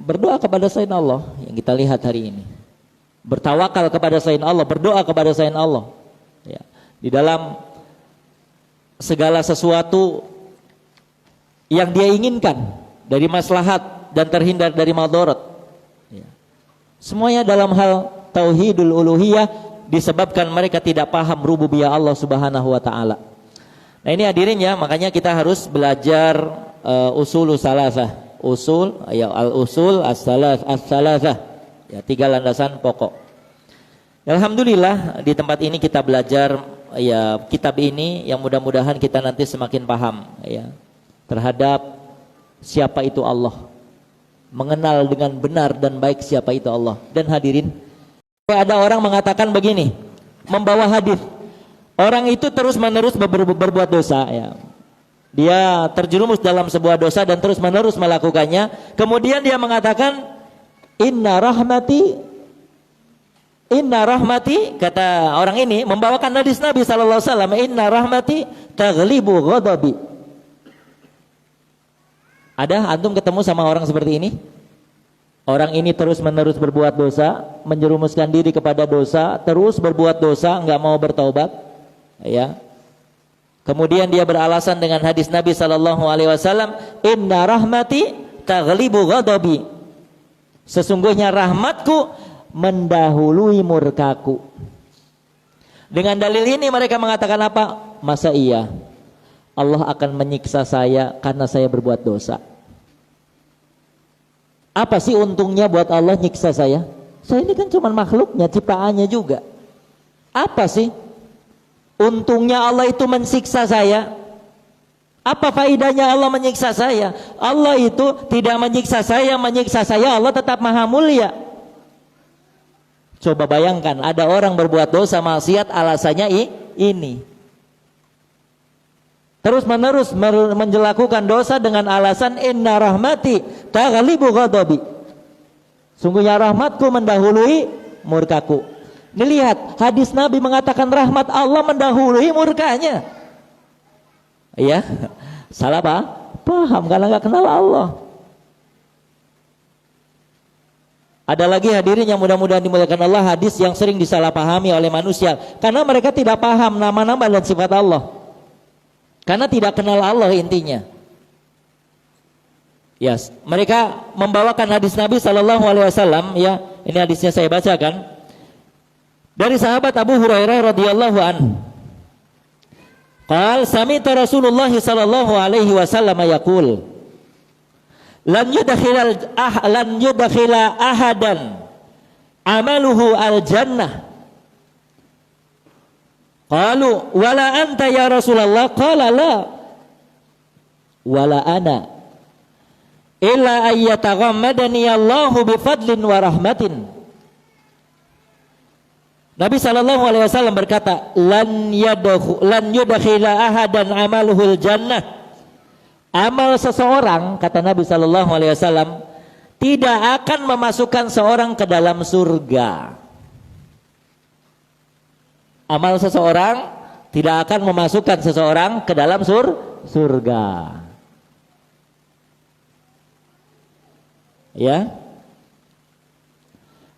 berdoa kepada selain Allah, yang kita lihat hari ini. Bertawakal kepada selain Allah, berdoa kepada selain Allah. Ya, di dalam segala sesuatu yang dia inginkan dari maslahat dan terhindar dari madarat. Ya. Semuanya dalam hal tauhidul uluhiyah, disebabkan mereka tidak paham rububiyah Allah Subhanahu wa taala. Nah, ini hadirin ya, makanya kita harus belajar usul salasah. Usul ya, al-usul as-salasah. Ya, 3 landasan pokok. Alhamdulillah di tempat ini kita belajar ya kitab ini, yang mudah-mudahan kita nanti semakin paham ya terhadap siapa itu Allah. Mengenal dengan benar dan baik siapa itu Allah. Dan hadirin, ada orang mengatakan begini, membawa hadis, orang itu terus-menerus berbuat dosa ya. Dia terjerumus dalam sebuah dosa dan terus-menerus melakukannya. Kemudian dia mengatakan, inna rahmati, kata orang ini membawakan hadis Nabi sallallahu alaihi wasallam, inna rahmati taghlibu ghadabi. Ada antum ketemu sama orang seperti ini? Orang ini terus-menerus berbuat dosa, menjerumuskan diri kepada dosa, terus berbuat dosa, enggak mau bertaubat, ya. Kemudian dia beralasan dengan hadis Nabi sallallahu alaihi wasallam, inna rahmati taghlibu ghadabi. Sesungguhnya rahmatku mendahului murkaku. Dengan dalil ini mereka mengatakan apa? Masa iya Allah akan menyiksa saya karena saya berbuat dosa? Apa sih untungnya buat Allah nyiksa saya? Saya ini kan cuma makhluknya, ciptaannya juga. Apa sih? Untungnya Allah itu mensiksa saya. Apa faedahnya Allah menyiksa saya? Allah itu tidak menyiksa saya, Allah tetap maha mulia. Coba bayangkan, ada orang berbuat dosa maksiat alasannya ini. Terus menerus menjelakukan dosa dengan alasan inna rahmati taghlibu ghadabi. Sungguhnya rahmatku mendahului murkaku. Dilihat, hadis Nabi mengatakan rahmat Allah mendahului murkanya. Iya, salah paham karena nggak kenal Allah. Ada lagi hadirin yang mudah-mudahan dimuliakan Allah, hadis yang sering disalahpahami oleh manusia karena mereka tidak paham nama-nama dan sifat Allah. Karena tidak kenal Allah intinya. Yes, mereka membawakan hadis Nabi Shallallahu Alaihi Wasallam. Ya, ini hadisnya saya bacakan dari sahabat Abu Hurairah radhiyallahu anhu. Qal sami'tu Rasulullah Shallallahu Alaihi Wasallam yaqul, lan yudkhila ahadan amaluhu al jannah. Qalu wala anta ya Rasulullah, qala la wala ana illa ayyataghammadani Allahu bifadlin wa rahmatin. Nabi sallallahu alaihi wasallam berkata, lan yudkhila ahadan amaluhul jannah. Amal seseorang, kata Nabi sallallahu alaihi wasallam, tidak akan memasukkan seorang ke dalam surga. Amal seseorang tidak akan memasukkan seseorang ke dalam surga. Ya.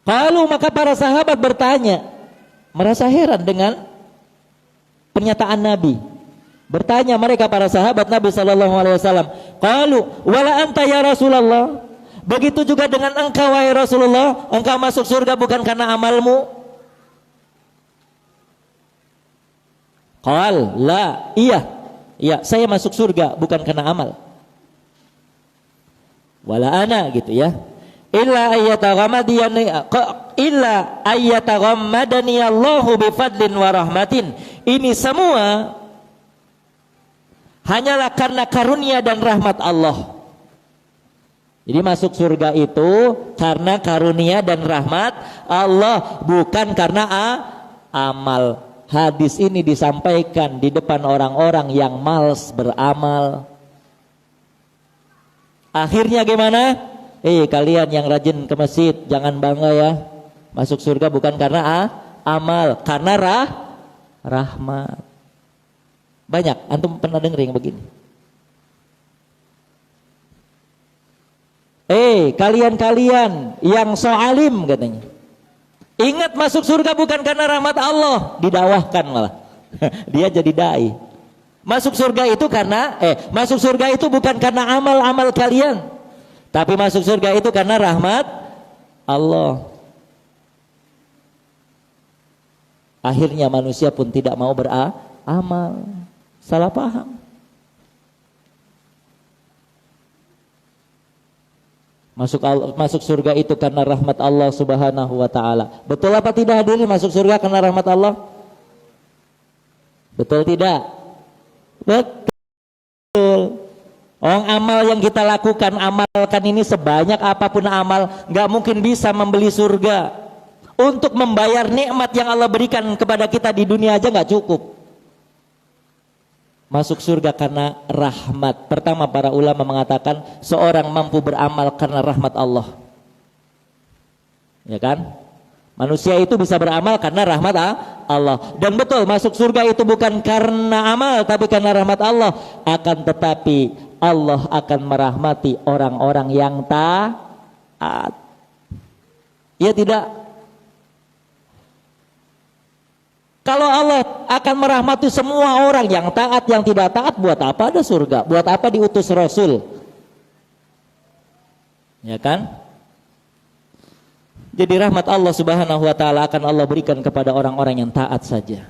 Kalau maka para sahabat bertanya, merasa heran dengan pernyataan Nabi. Bertanya mereka para sahabat Nabi sallallahu alaihi wasallam, qalu wala anta ya Rasulullah. Begitu juga dengan engkau wahai Rasulullah, engkau masuk surga bukan karena amalmu? Qal la, iya saya masuk surga bukan karena amal. Wala ana gitu ya. Illa ayyataghammadani Allahu bifadlin wa rahmatin. Ini semua hanyalah karena karunia dan rahmat Allah. Jadi masuk surga itu karena karunia dan rahmat Allah, bukan karena amal. Hadis ini disampaikan di depan orang-orang yang malas beramal. Akhirnya gimana? Kalian yang rajin ke masjid, jangan bangga ya. Masuk surga bukan karena amal, karena rahmat. Banyak, antum pernah dengar yang begini. Kalian yang so alim katanya, ingat masuk surga bukan karena rahmat Allah, didakwahkan malah. Dia jadi dai. Masuk surga itu masuk surga itu bukan karena amal-amal kalian, tapi masuk surga itu karena rahmat Allah. Akhirnya manusia pun tidak mau beramal. Salah paham. Masuk surga itu karena rahmat Allah Subhanahu wa taala. Betul apa tidak hadirin, masuk surga karena rahmat Allah? Betul tidak? Betul. Amal yang kita lakukan, amalkan ini sebanyak apapun amal, gak mungkin bisa membeli surga. Untuk membayar nikmat yang Allah berikan kepada kita di dunia aja gak cukup. Masuk surga karena rahmat. Pertama para ulama mengatakan seorang mampu beramal karena rahmat Allah. Ya kan? Manusia itu bisa beramal karena rahmat Allah. Dan betul, masuk surga itu bukan karena amal tapi karena rahmat Allah. Akan tetapi Allah akan merahmati orang-orang yang taat. Ya tidak? Kalau Allah akan merahmati semua orang yang taat, yang tidak taat, buat apa ada surga? Buat apa diutus Rasul? Ya kan? Jadi rahmat Allah Subhanahu wa taala akan Allah berikan kepada orang-orang yang taat saja.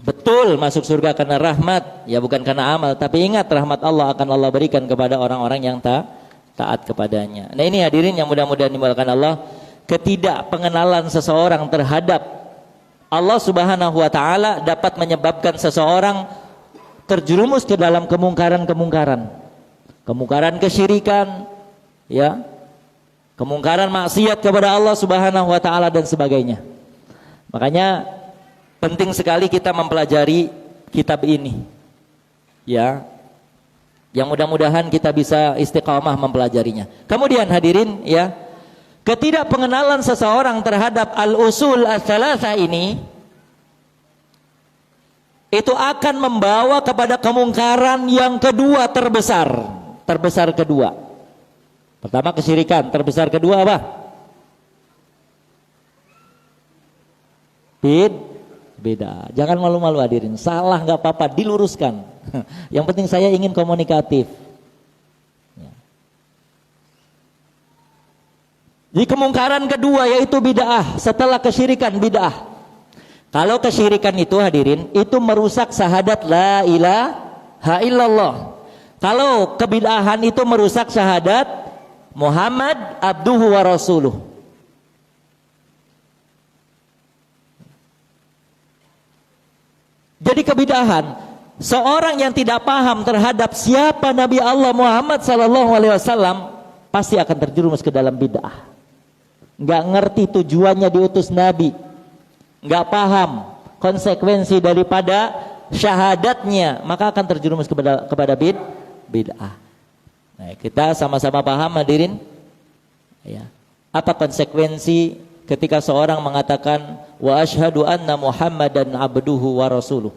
Betul, masuk surga karena rahmat, ya bukan karena amal, tapi ingat rahmat Allah akan Allah berikan kepada orang-orang yang taat kepadanya. Nah ini hadirin yang mudah-mudahan dimuliakan Allah, ketidakpengenalan seseorang terhadap Allah Subhanahu wa taala dapat menyebabkan seseorang terjerumus ke dalam kemungkaran-kemungkaran. Kemungkaran kesyirikan, ya. Kemungkaran maksiat kepada Allah Subhanahu wa taala dan sebagainya. Makanya penting sekali kita mempelajari kitab ini. Ya. Yang mudah-mudahan kita bisa istiqamah mempelajarinya. Kemudian hadirin, ya, ketidakpengenalan seseorang terhadap al-usul ats-tsalatsah ini itu akan membawa kepada kemungkaran yang kedua terbesar kedua. Pertama kesyirikan, terbesar kedua apa? Beda. Jangan malu-malu hadirin. Salah nggak apa-apa, diluruskan. Yang penting saya ingin komunikatif. Di kemungkaran kedua yaitu bid'ah, setelah kesyirikan bid'ah. Kalau kesyirikan itu hadirin, itu merusak syahadat la ilaha illallah. Kalau kebid'ahan itu merusak syahadat Muhammad abduhu wa rasuluh. Jadi kebid'ahan, seorang yang tidak paham terhadap siapa Nabi Allah Muhammad sallallahu alaihi wasallam pasti akan terjerumus ke dalam bid'ah. Nggak ngerti tujuannya diutus Nabi, nggak paham konsekuensi daripada syahadatnya, maka akan terjerumus kepada bid'ah. Nah, kita sama-sama paham hadirin, ya, apa konsekuensi ketika seorang mengatakan wa asyhadu anna Muhammadan abduhu wa rasuluh.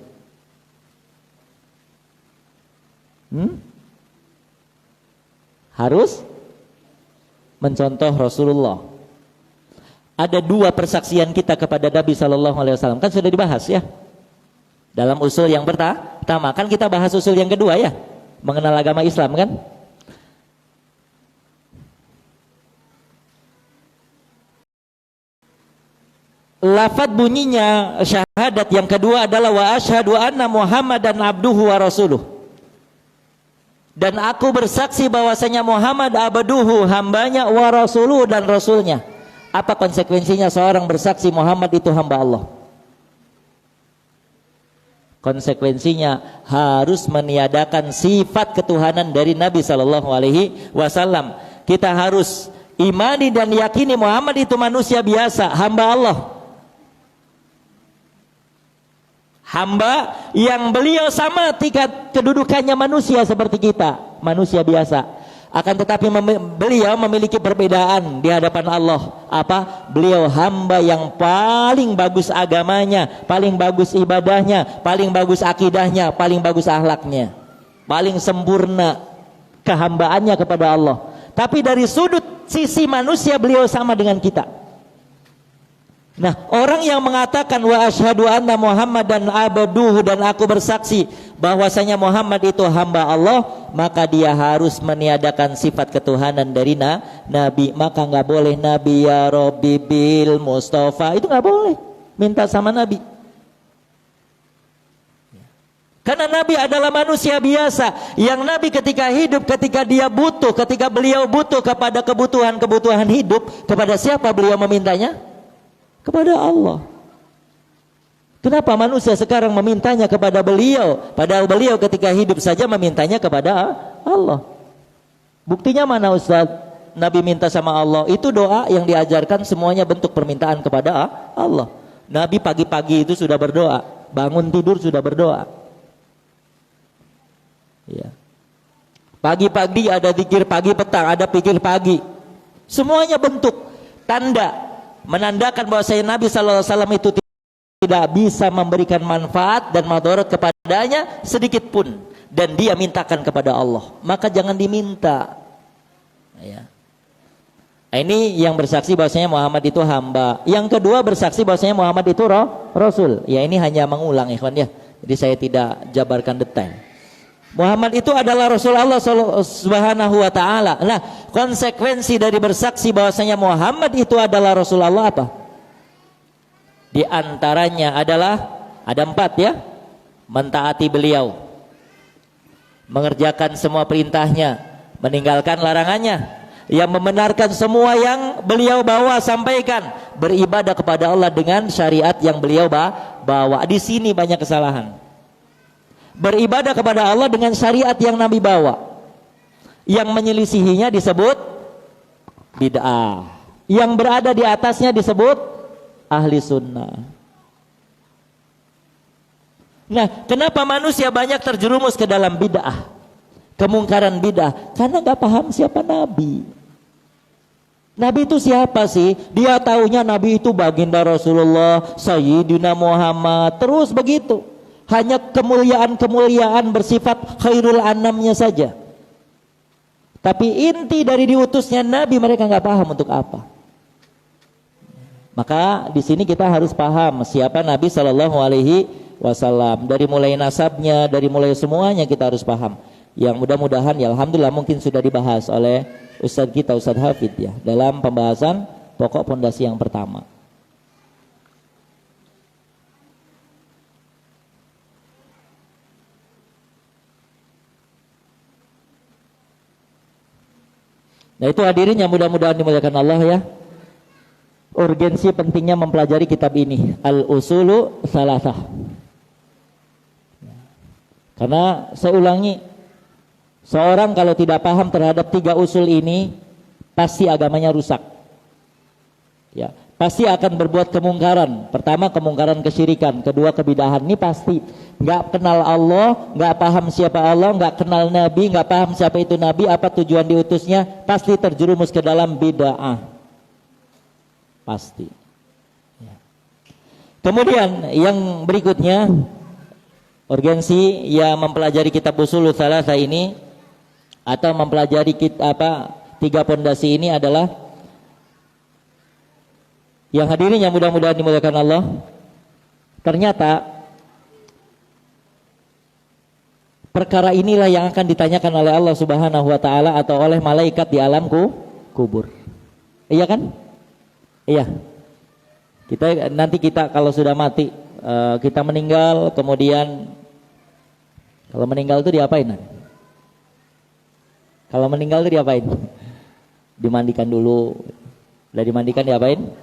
Harus mencontoh Rasulullah. Ada dua persaksian kita kepada Nabi Sallallahu Alaihi Wasallam, kan sudah dibahas ya dalam usul yang pertama. Kan kita bahas usul yang kedua ya, mengenal agama Islam kan. Lafadz bunyinya syahadat yang kedua adalah wa asyhadu anna Muhammadan abduhu wa rasuluh. Dan aku bersaksi bahwasanya Muhammad abduhu, hambanya, wa rasuluh, dan rasulnya. Apa konsekuensinya seorang bersaksi Muhammad itu hamba Allah? Konsekuensinya harus meniadakan sifat ketuhanan dari Nabi Sallallahu Alaihi Wasallam. Kita harus imani dan yakini Muhammad itu manusia biasa, hamba Allah. Hamba yang beliau sama tingkat kedudukannya manusia seperti kita, manusia biasa. Akan tetapi beliau memiliki perbedaan di hadapan Allah. Apa? Beliau hamba yang paling bagus agamanya, paling bagus ibadahnya, paling bagus akidahnya, paling bagus akhlaknya, paling sempurna kehambaannya kepada Allah. Tapi dari sudut sisi manusia beliau sama dengan kita. Nah, orang yang mengatakan wa asyhadu anna Muhammadan abduhu, dan aku bersaksi bahwasanya Muhammad itu hamba Allah, maka dia harus meniadakan sifat ketuhanan dari Nabi. Maka nggak boleh Nabi ya Rabbi bil Mustafa, itu nggak boleh minta sama Nabi. Karena Nabi adalah manusia biasa yang Nabi ketika hidup, ketika dia butuh, ketika beliau butuh kepada kebutuhan hidup, kepada siapa beliau memintanya? Kepada Allah. Kenapa manusia sekarang memintanya kepada beliau, padahal beliau ketika hidup saja memintanya kepada Allah? Buktinya mana Ustaz? Nabi minta sama Allah, itu doa yang diajarkan semuanya bentuk permintaan kepada Allah. Nabi pagi-pagi itu sudah berdoa, bangun tidur sudah berdoa. Ya. Pagi-pagi ada zikir pagi, petang ada zikir pagi. Semuanya bentuk tanda menandakan bahwa Nabi sallallahu alaihi wasallam itu tidak bisa memberikan manfaat dan madarat kepadanya sedikit pun, dan dia mintakan kepada Allah, maka jangan diminta. Ya. Ini yang bersaksi bahwasanya Muhammad itu hamba. Yang kedua bersaksi bahwasanya Muhammad itu Rasul. Ya, ini hanya mengulang ikhwan ya. Jadi saya tidak jabarkan detail. Muhammad itu adalah Rasul Allah Subhanahu wa taala. Nah, konsekuensi dari bersaksi bahwasanya Muhammad itu adalah Rasul Allah apa? Di antaranya adalah ada 4 ya. Mentaati beliau, mengerjakan semua perintahnya, meninggalkan larangannya. yang membenarkan semua yang beliau bawa, sampaikan, beribadah kepada Allah dengan syariat yang beliau bawa. Di sini banyak kesalahan. Beribadah kepada Allah dengan syariat yang Nabi bawa, yang menyelisihinya disebut bid'ah, yang berada di atasnya disebut ahli sunnah. Nah, kenapa manusia banyak terjerumus ke dalam bid'ah, kemungkaran bid'ah? Karena gak paham siapa Nabi. Nabi itu siapa sih? Dia taunya Nabi itu baginda Rasulullah, Sayyidina Muhammad, terus begitu. Hanya kemuliaan-kemuliaan bersifat khairul anamnya saja. Tapi inti dari diutusnya Nabi mereka nggak paham untuk apa. Maka di sini kita harus paham siapa Nabi Shallallahu Alaihi Wasallam. Dari mulai nasabnya, dari mulai semuanya kita harus paham. Yang mudah-mudahan ya alhamdulillah mungkin sudah dibahas oleh Ustadz kita, Ustadz Hafid ya, dalam pembahasan pokok pondasi yang pertama. Nah itu hadirin yang mudah-mudahan dimuliakan Allah ya. Urgensi pentingnya mempelajari kitab ini, Al-Usulu Salasah. Karena saya ulangi, seorang kalau tidak paham terhadap 3 usul ini, pasti agamanya rusak. Ya, pasti akan berbuat kemungkaran. Pertama kemungkaran kesyirikan, kedua kebidahan. Ini pasti nggak kenal Allah, nggak paham siapa Allah, nggak kenal Nabi, nggak paham siapa itu Nabi, apa tujuan diutusnya, pasti terjerumus ke dalam bid'ah. Pasti. Ya. Kemudian yang berikutnya, urgensi ya mempelajari kitab Ushulul Tsalatsah ini atau mempelajari 3 pondasi ini adalah yang hadirin yang mudah-mudahan dimuliakan Allah. Ternyata perkara inilah yang akan ditanyakan oleh Allah Subhanahu wa taala atau oleh malaikat di alam kubur. Iya kan? Iya. Kita kalau sudah mati, kita meninggal, kemudian kalau meninggal itu diapain? Kalau meninggal itu diapain? Dimandikan dulu. Udah dimandikan diapain?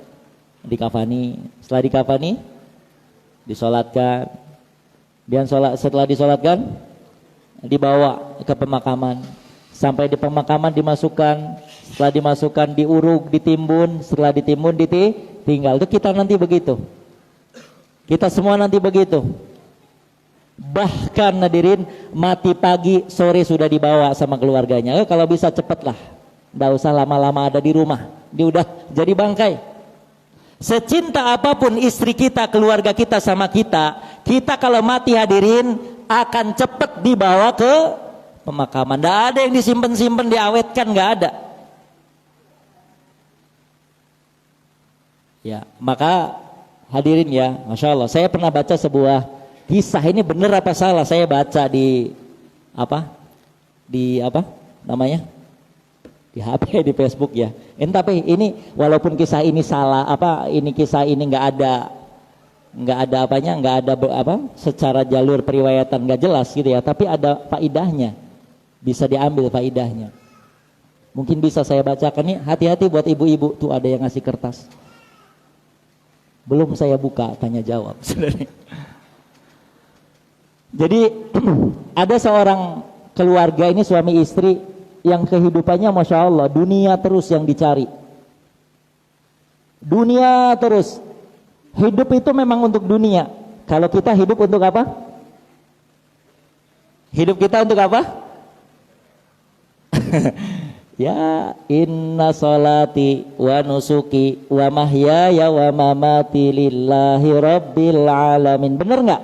Dikafani. Setelah dikafani, disolatkan. Dan setelah disolatkan, dibawa ke pemakaman. Sampai di pemakaman dimasukkan. Setelah dimasukkan diuruk, ditimbun. Setelah ditimbun ditinggal. Itu kita nanti begitu. Kita semua nanti begitu. Bahkan hadirin, mati pagi, sore sudah dibawa sama keluarganya. Kalau bisa cepatlah, nggak usah lama-lama ada di rumah. Dia udah jadi bangkai. Secinta apapun istri kita, keluarga kita sama kita, kita kalau mati hadirin akan cepat dibawa ke pemakaman. Nggak ada yang disimpan-simpan, diawetkan, nggak ada. Ya, maka hadirin ya, Masya Allah, saya pernah baca sebuah kisah, ini benar apa salah, saya baca di HP, di Facebook ya. Tapi ini walaupun kisah ini salah, kisah ini nggak ada secara jalur periwayatan nggak jelas gitu ya, tapi ada faidahnya, bisa diambil faidahnya. Mungkin bisa saya bacakan nih, hati-hati buat ibu-ibu tuh, ada yang ngasih kertas. Belum saya buka, tanya jawab. Jadi ada seorang keluarga ini, suami istri yang kehidupannya Masya Allah dunia terus yang dicari. Dunia terus. Hidup itu memang untuk dunia. Kalau kita hidup untuk apa? Hidup kita untuk apa? Ya, inna salati wa nusuki wa mahyaya wa mamati lillahi rabbil alamin. Bener nggak?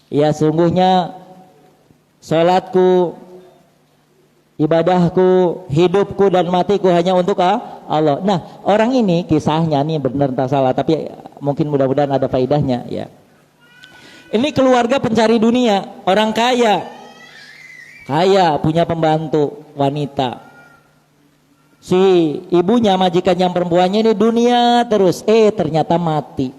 Ya, sungguhnya salatku, ibadahku, hidupku dan matiku hanya untuk Allah. Nah, orang ini kisahnya nih benar entah salah, tapi mungkin mudah-mudahan ada faidahnya ya. Ini keluarga pencari dunia, orang kaya, punya pembantu wanita. Si ibunya, majikan yang perempuannya ini dunia terus. Ternyata mati.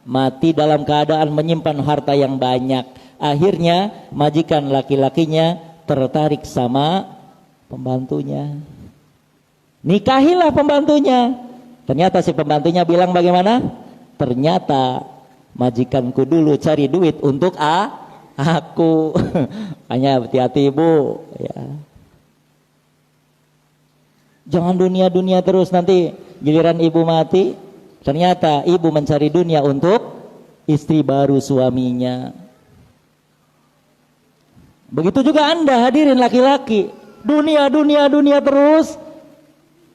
Mati dalam keadaan menyimpan harta yang banyak. Akhirnya majikan laki-lakinya tertarik sama pembantunya. Nikahilah pembantunya. Ternyata si pembantunya bilang bagaimana? Ternyata majikanku dulu cari duit untuk aku. Hanya hati-hati ibu ya. Jangan dunia-dunia terus, nanti giliran ibu mati ternyata ibu mencari dunia untuk istri baru suaminya. Begitu juga Anda hadirin laki-laki, dunia terus,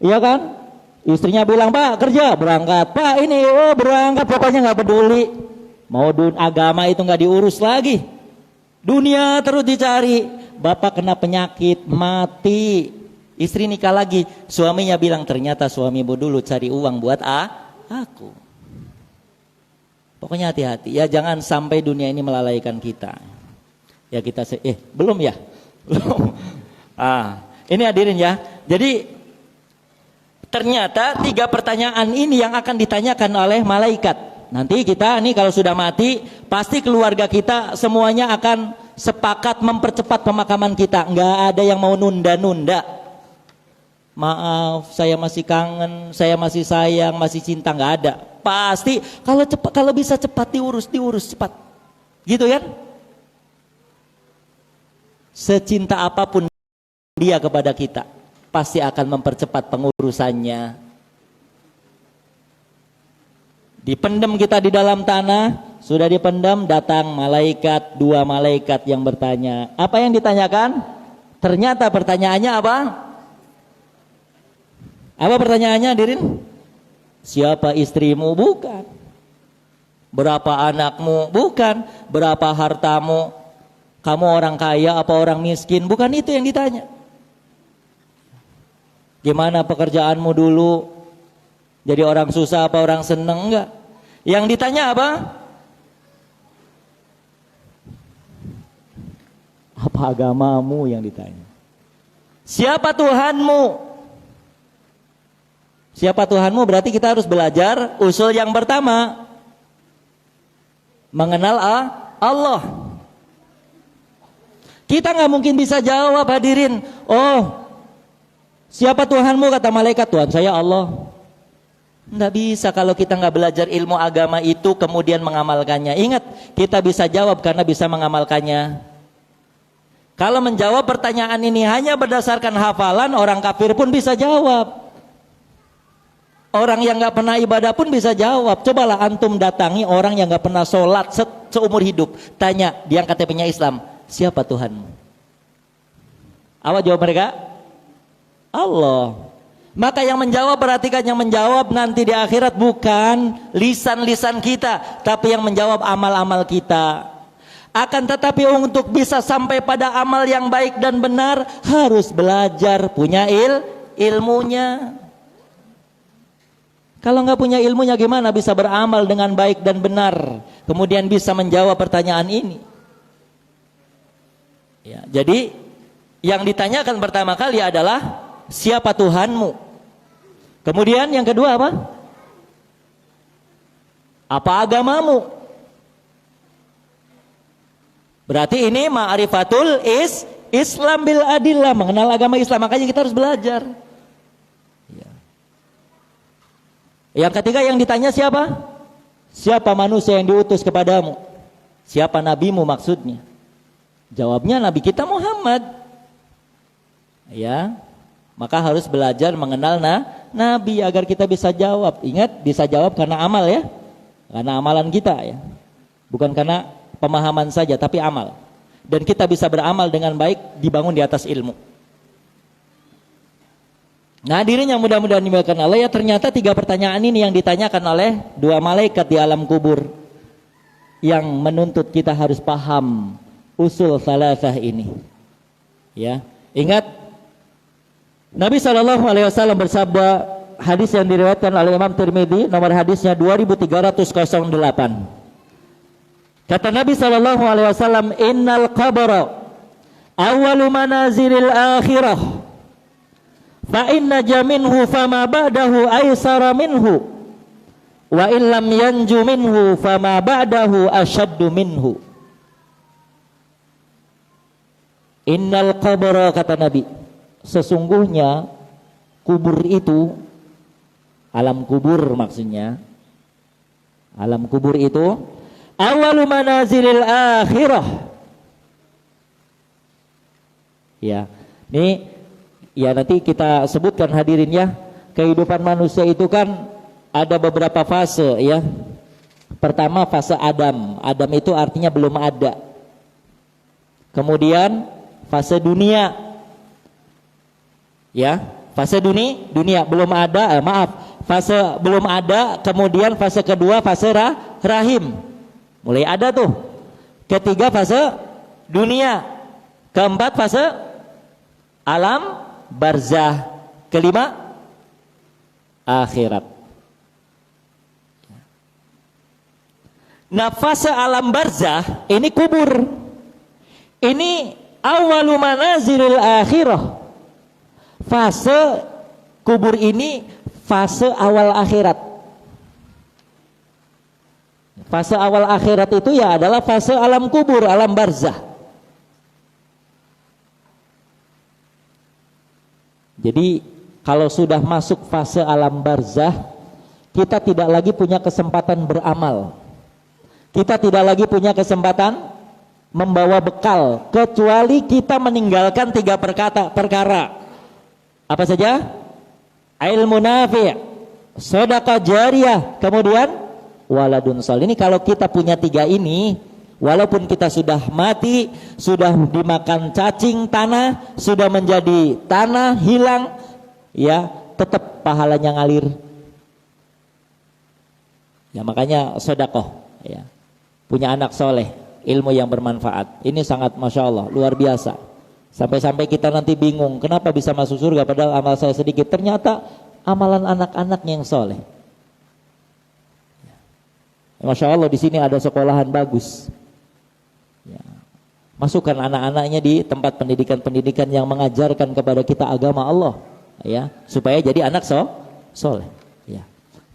iya kan? Istrinya bilang, Pak kerja, berangkat, Pak ini berangkat, pokoknya nggak peduli. Mau agama itu nggak diurus lagi, dunia terus dicari. Bapak kena penyakit, mati. Istri nikah lagi, suaminya bilang ternyata suamimu dulu cari uang buat aku. Pokoknya hati-hati ya, jangan sampai dunia ini melalaikan kita. Ya kita belum ya? Belum. Ini hadirin ya. Jadi ternyata 3 pertanyaan ini yang akan ditanyakan oleh malaikat. Nanti kita nih kalau sudah mati, pasti keluarga kita semuanya akan sepakat mempercepat pemakaman kita. Enggak ada yang mau nunda-nunda. Maaf, saya masih kangen, saya masih sayang, masih cinta, nggak ada. Pasti kalau bisa cepat diurus cepat, gitu kan? Secinta apapun dia kepada kita, pasti akan mempercepat pengurusannya. Dipendam kita di dalam tanah, sudah dipendam, datang malaikat, 2 malaikat yang bertanya. Apa yang ditanyakan? Ternyata pertanyaannya apa? Apa pertanyaannya hadirin? Siapa istrimu? Bukan. Berapa anakmu? Bukan. Berapa hartamu? Kamu orang kaya apa orang miskin? Bukan itu yang ditanya. Gimana pekerjaanmu dulu? Jadi orang susah apa orang seneng? Enggak. Yang ditanya apa? Apa agamamu yang ditanya? Siapa Tuhanmu? Siapa Tuhanmu? Berarti kita harus belajar usul yang pertama, mengenal Allah. Kita nggak mungkin bisa jawab hadirin. Oh, siapa Tuhanmu? Kata malaikat, Tuhan saya Allah. Nggak bisa kalau kita nggak belajar ilmu agama itu kemudian mengamalkannya. Ingat, kita bisa jawab karena bisa mengamalkannya. Kalau menjawab pertanyaan ini hanya berdasarkan hafalan, orang kafir pun bisa jawab. Orang yang gak pernah ibadah pun bisa jawab. Cobalah antum datangi orang yang gak pernah sholat seumur hidup. Tanya, dia KTP-nya Islam. Siapa Tuhanmu? Apa jawab mereka? Allah. Maka yang menjawab, perhatikan, yang menjawab nanti di akhirat bukan lisan-lisan kita, tapi yang menjawab amal-amal kita. Akan tetapi untuk bisa sampai pada amal yang baik dan benar, harus belajar, punya ilmunya. Kalau nggak punya ilmunya gimana bisa beramal dengan baik dan benar, kemudian bisa menjawab pertanyaan ini? Ya, jadi yang ditanyakan pertama kali adalah siapa Tuhanmu? Kemudian yang kedua apa? Apa agamamu? Berarti ini ma'rifatul Islam bil adillah, mengenal agama Islam. Makanya kita harus belajar. Yang ketiga yang ditanya siapa? Siapa manusia yang diutus kepadamu? Siapa nabimu maksudnya? Jawabnya Nabi kita Muhammad. Ya, maka harus belajar mengenal Nabi agar kita bisa jawab. Ingat, bisa jawab karena amal ya, karena amalan kita ya, bukan karena pemahaman saja, tapi amal. Dan kita bisa beramal dengan baik dibangun di atas ilmu. Nah dirinya mudah-mudahan dimuliakan Allah ya, ternyata 3 pertanyaan ini yang ditanyakan oleh 2 malaikat di alam kubur yang menuntut kita harus paham usul salasah ini. Ya, ingat Nabi SAW bersabda, hadis yang diriwayatkan oleh Imam Tirmidzi, nomor hadisnya 2308. Kata Nabi SAW, innal qabra awwalu manazilil akhirah. Fa inna jaminhu fama ba'dahu aisara minhu wa illam yanju minhu fama ba'dahu ashaddu minhu. Innal qabra, kata Nabi, sesungguhnya kubur itu, alam kubur maksudnya, alam kubur itu awalu manazilil akhirah. Ya, ini ya nanti kita sebutkan hadirin ya. Kehidupan manusia itu kan ada beberapa fase ya. Pertama fase Adam. Adam itu artinya belum ada. Kemudian fase dunia. Ya, fase dunia belum ada, fase belum ada, kemudian fase kedua fase rahim. Mulai ada tuh. Ketiga fase dunia. Keempat fase alam barzah. Kelima akhirat. Nah, fase alam barzah ini kubur. Ini awalu manazilil akhirah. Fase kubur ini fase awal akhirat. Fase awal akhirat itu ya adalah fase alam kubur, alam barzah. Jadi kalau sudah masuk fase alam barzah, kita tidak lagi punya kesempatan beramal. Kita tidak lagi punya kesempatan membawa bekal, kecuali kita meninggalkan 3 perkara. Apa saja? Ilmu nafi', sedekah jariyah, kemudian waladun salih. Ini kalau kita punya 3 ini, walaupun kita sudah mati, sudah dimakan cacing tanah, sudah menjadi tanah, hilang, ya tetap pahalanya ngalir. Ya makanya sedekah, ya. Punya anak soleh, ilmu yang bermanfaat. Ini sangat masya Allah, luar biasa. Sampai-sampai kita nanti bingung, kenapa bisa masuk surga padahal amal saya sedikit. Ternyata amalan anak-anak yang soleh. Masya Allah, di sini ada sekolahan bagus. Ya. Masukkan anak-anaknya di tempat pendidikan-pendidikan yang mengajarkan kepada kita agama Allah, ya, supaya jadi anak soleh. Ya.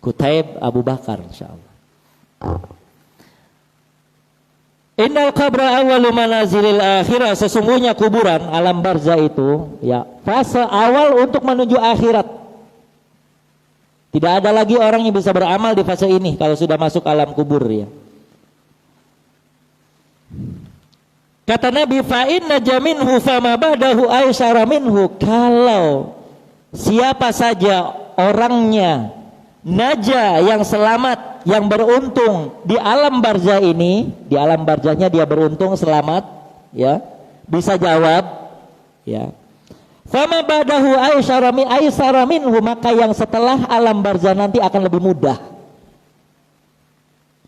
Kutaib Abu Bakar, insya Allah. Innal qabra awwalu manazilil akhirah, sesungguhnya kuburan alam barzah itu ya fase awal untuk menuju akhirat. Tidak ada lagi orang yang bisa beramal di fase ini kalau sudah masuk alam kubur ya. Kata Nabi, fa inna jaminhu fama ba'dahu aysara minhu. Kalau siapa saja orangnya naja, yang selamat, yang beruntung di alam barzah ini, di alam barzahnya dia beruntung, selamat, ya, bisa jawab, ya. Fama ba'dahu aysara minhu, maka yang setelah alam barzah nanti akan lebih mudah.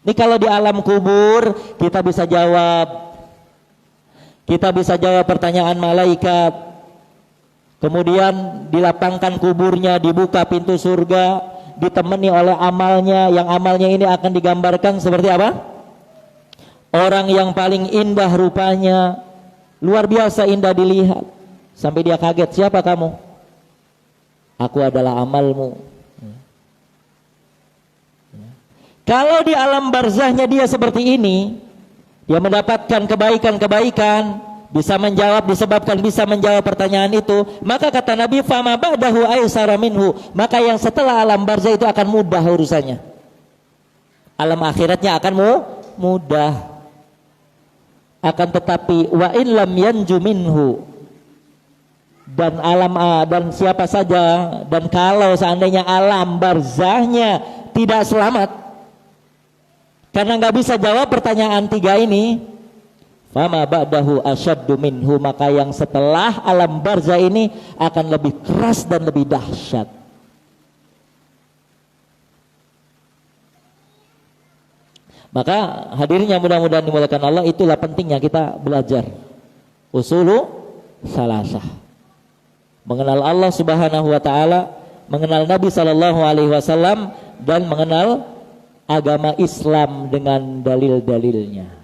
Ini kalau di alam kubur kita bisa jawab. Kita bisa jawab pertanyaan malaikat. Kemudian dilapangkan kuburnya, dibuka pintu surga, ditemani oleh amalnya, yang amalnya ini akan digambarkan seperti apa? Orang yang paling indah rupanya, luar biasa indah dilihat, sampai dia kaget, siapa kamu? Aku adalah amalmu. Kalau di alam barzahnya dia seperti ini, dia mendapatkan kebaikan-kebaikan, bisa menjawab, disebabkan bisa menjawab pertanyaan itu, maka kata Nabi, fama ba'dahu aysara minhu, maka yang setelah alam barzah itu akan mudah urusannya. Alam akhiratnya akan mudah. Akan tetapi wa in lam yanju minhu, dan dan siapa saja, dan kalau seandainya alam barzahnya tidak selamat karena nggak bisa jawab pertanyaan 3 ini, fama ba'dahu asyaddu minhu, maka yang setelah alam barzah ini akan lebih keras dan lebih dahsyat. Maka hadirin yang mudah-mudahan dimuliakan Allah, itulah pentingnya kita belajar usulu salasah, mengenal Allah Subhanahu wa taala, mengenal Nabi sallallahu alaihi wasallam, dan mengenal agama Islam dengan dalil-dalilnya.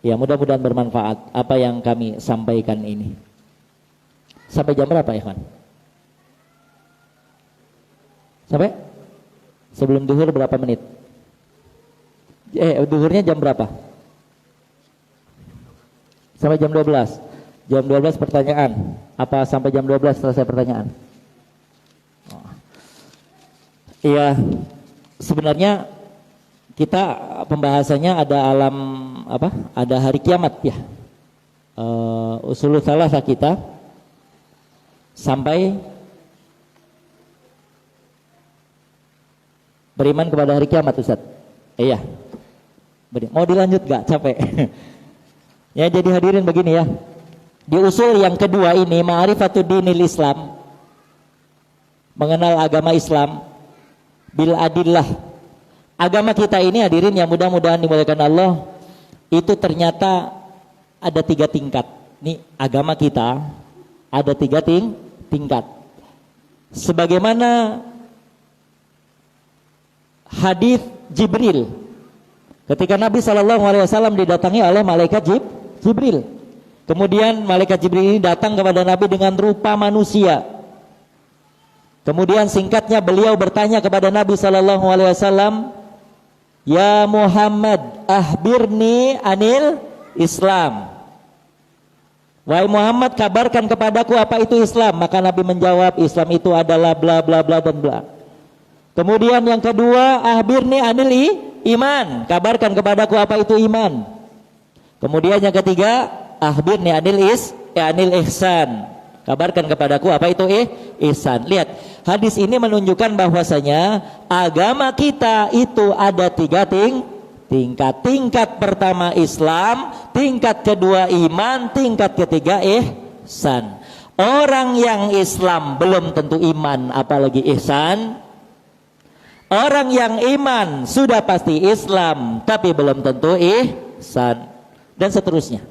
Ya, mudah-mudahan bermanfaat apa yang kami sampaikan ini. Sampai jam berapa, Ikhwan? Sampai? Sebelum duhur berapa menit? Duhurnya jam berapa? Sampai jam 12. Jam 12 pertanyaan. Apa sampai jam 12 selesai pertanyaan? Iya, sebenarnya kita pembahasannya ada alam apa? Ada hari kiamat ya. Usul salasah kita sampai beriman kepada hari kiamat, Ustaz. Iya. Mau dilanjut gak? Capek. Ya, jadi hadirin begini ya. Di usul yang kedua ini, ma'rifatud dinil Islam, mengenal agama Islam bil adillah. Agama kita ini hadirin yang mudah-mudahan dimuliakan Allah, itu ternyata ada 3 tingkat. Nih, agama kita ada 3 tingkat. Sebagaimana hadis Jibril, ketika Nabi SAW didatangi oleh malaikat Jibril. Kemudian malaikat Jibril ini datang kepada Nabi dengan rupa manusia. Kemudian singkatnya beliau bertanya kepada Nabi SAW, "Ya Muhammad, ahbirni anil Islam." Wahai Muhammad, kabarkan kepadaku apa itu Islam. Maka Nabi menjawab, Islam itu adalah bla bla bla dan bla. Kemudian yang kedua, ahbirni anil iman. Kabarkan kepadaku apa itu iman. Kemudian yang ketiga, ahbirni anil ihsan. Kabarkan kepadaku apa itu ihsan. Lihat, hadis ini menunjukkan bahwasanya agama kita itu ada 3 tingkat. Tingkat pertama Islam, tingkat kedua iman, tingkat ketiga ihsan. Orang yang Islam belum tentu iman, apalagi ihsan. Orang yang iman sudah pasti Islam, tapi belum tentu ihsan, dan seterusnya.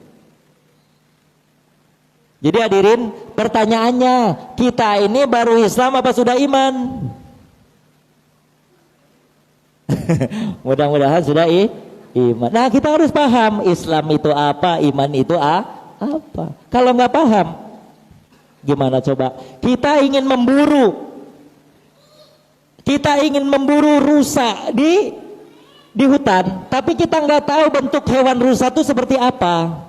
Jadi hadirin, pertanyaannya, kita ini baru Islam apa sudah iman? Mudah-mudahan sudah iman. Nah, kita harus paham Islam itu apa, iman itu apa. Kalau nggak paham, gimana coba? Kita ingin memburu rusa di hutan, tapi kita nggak tahu bentuk hewan rusa itu seperti apa.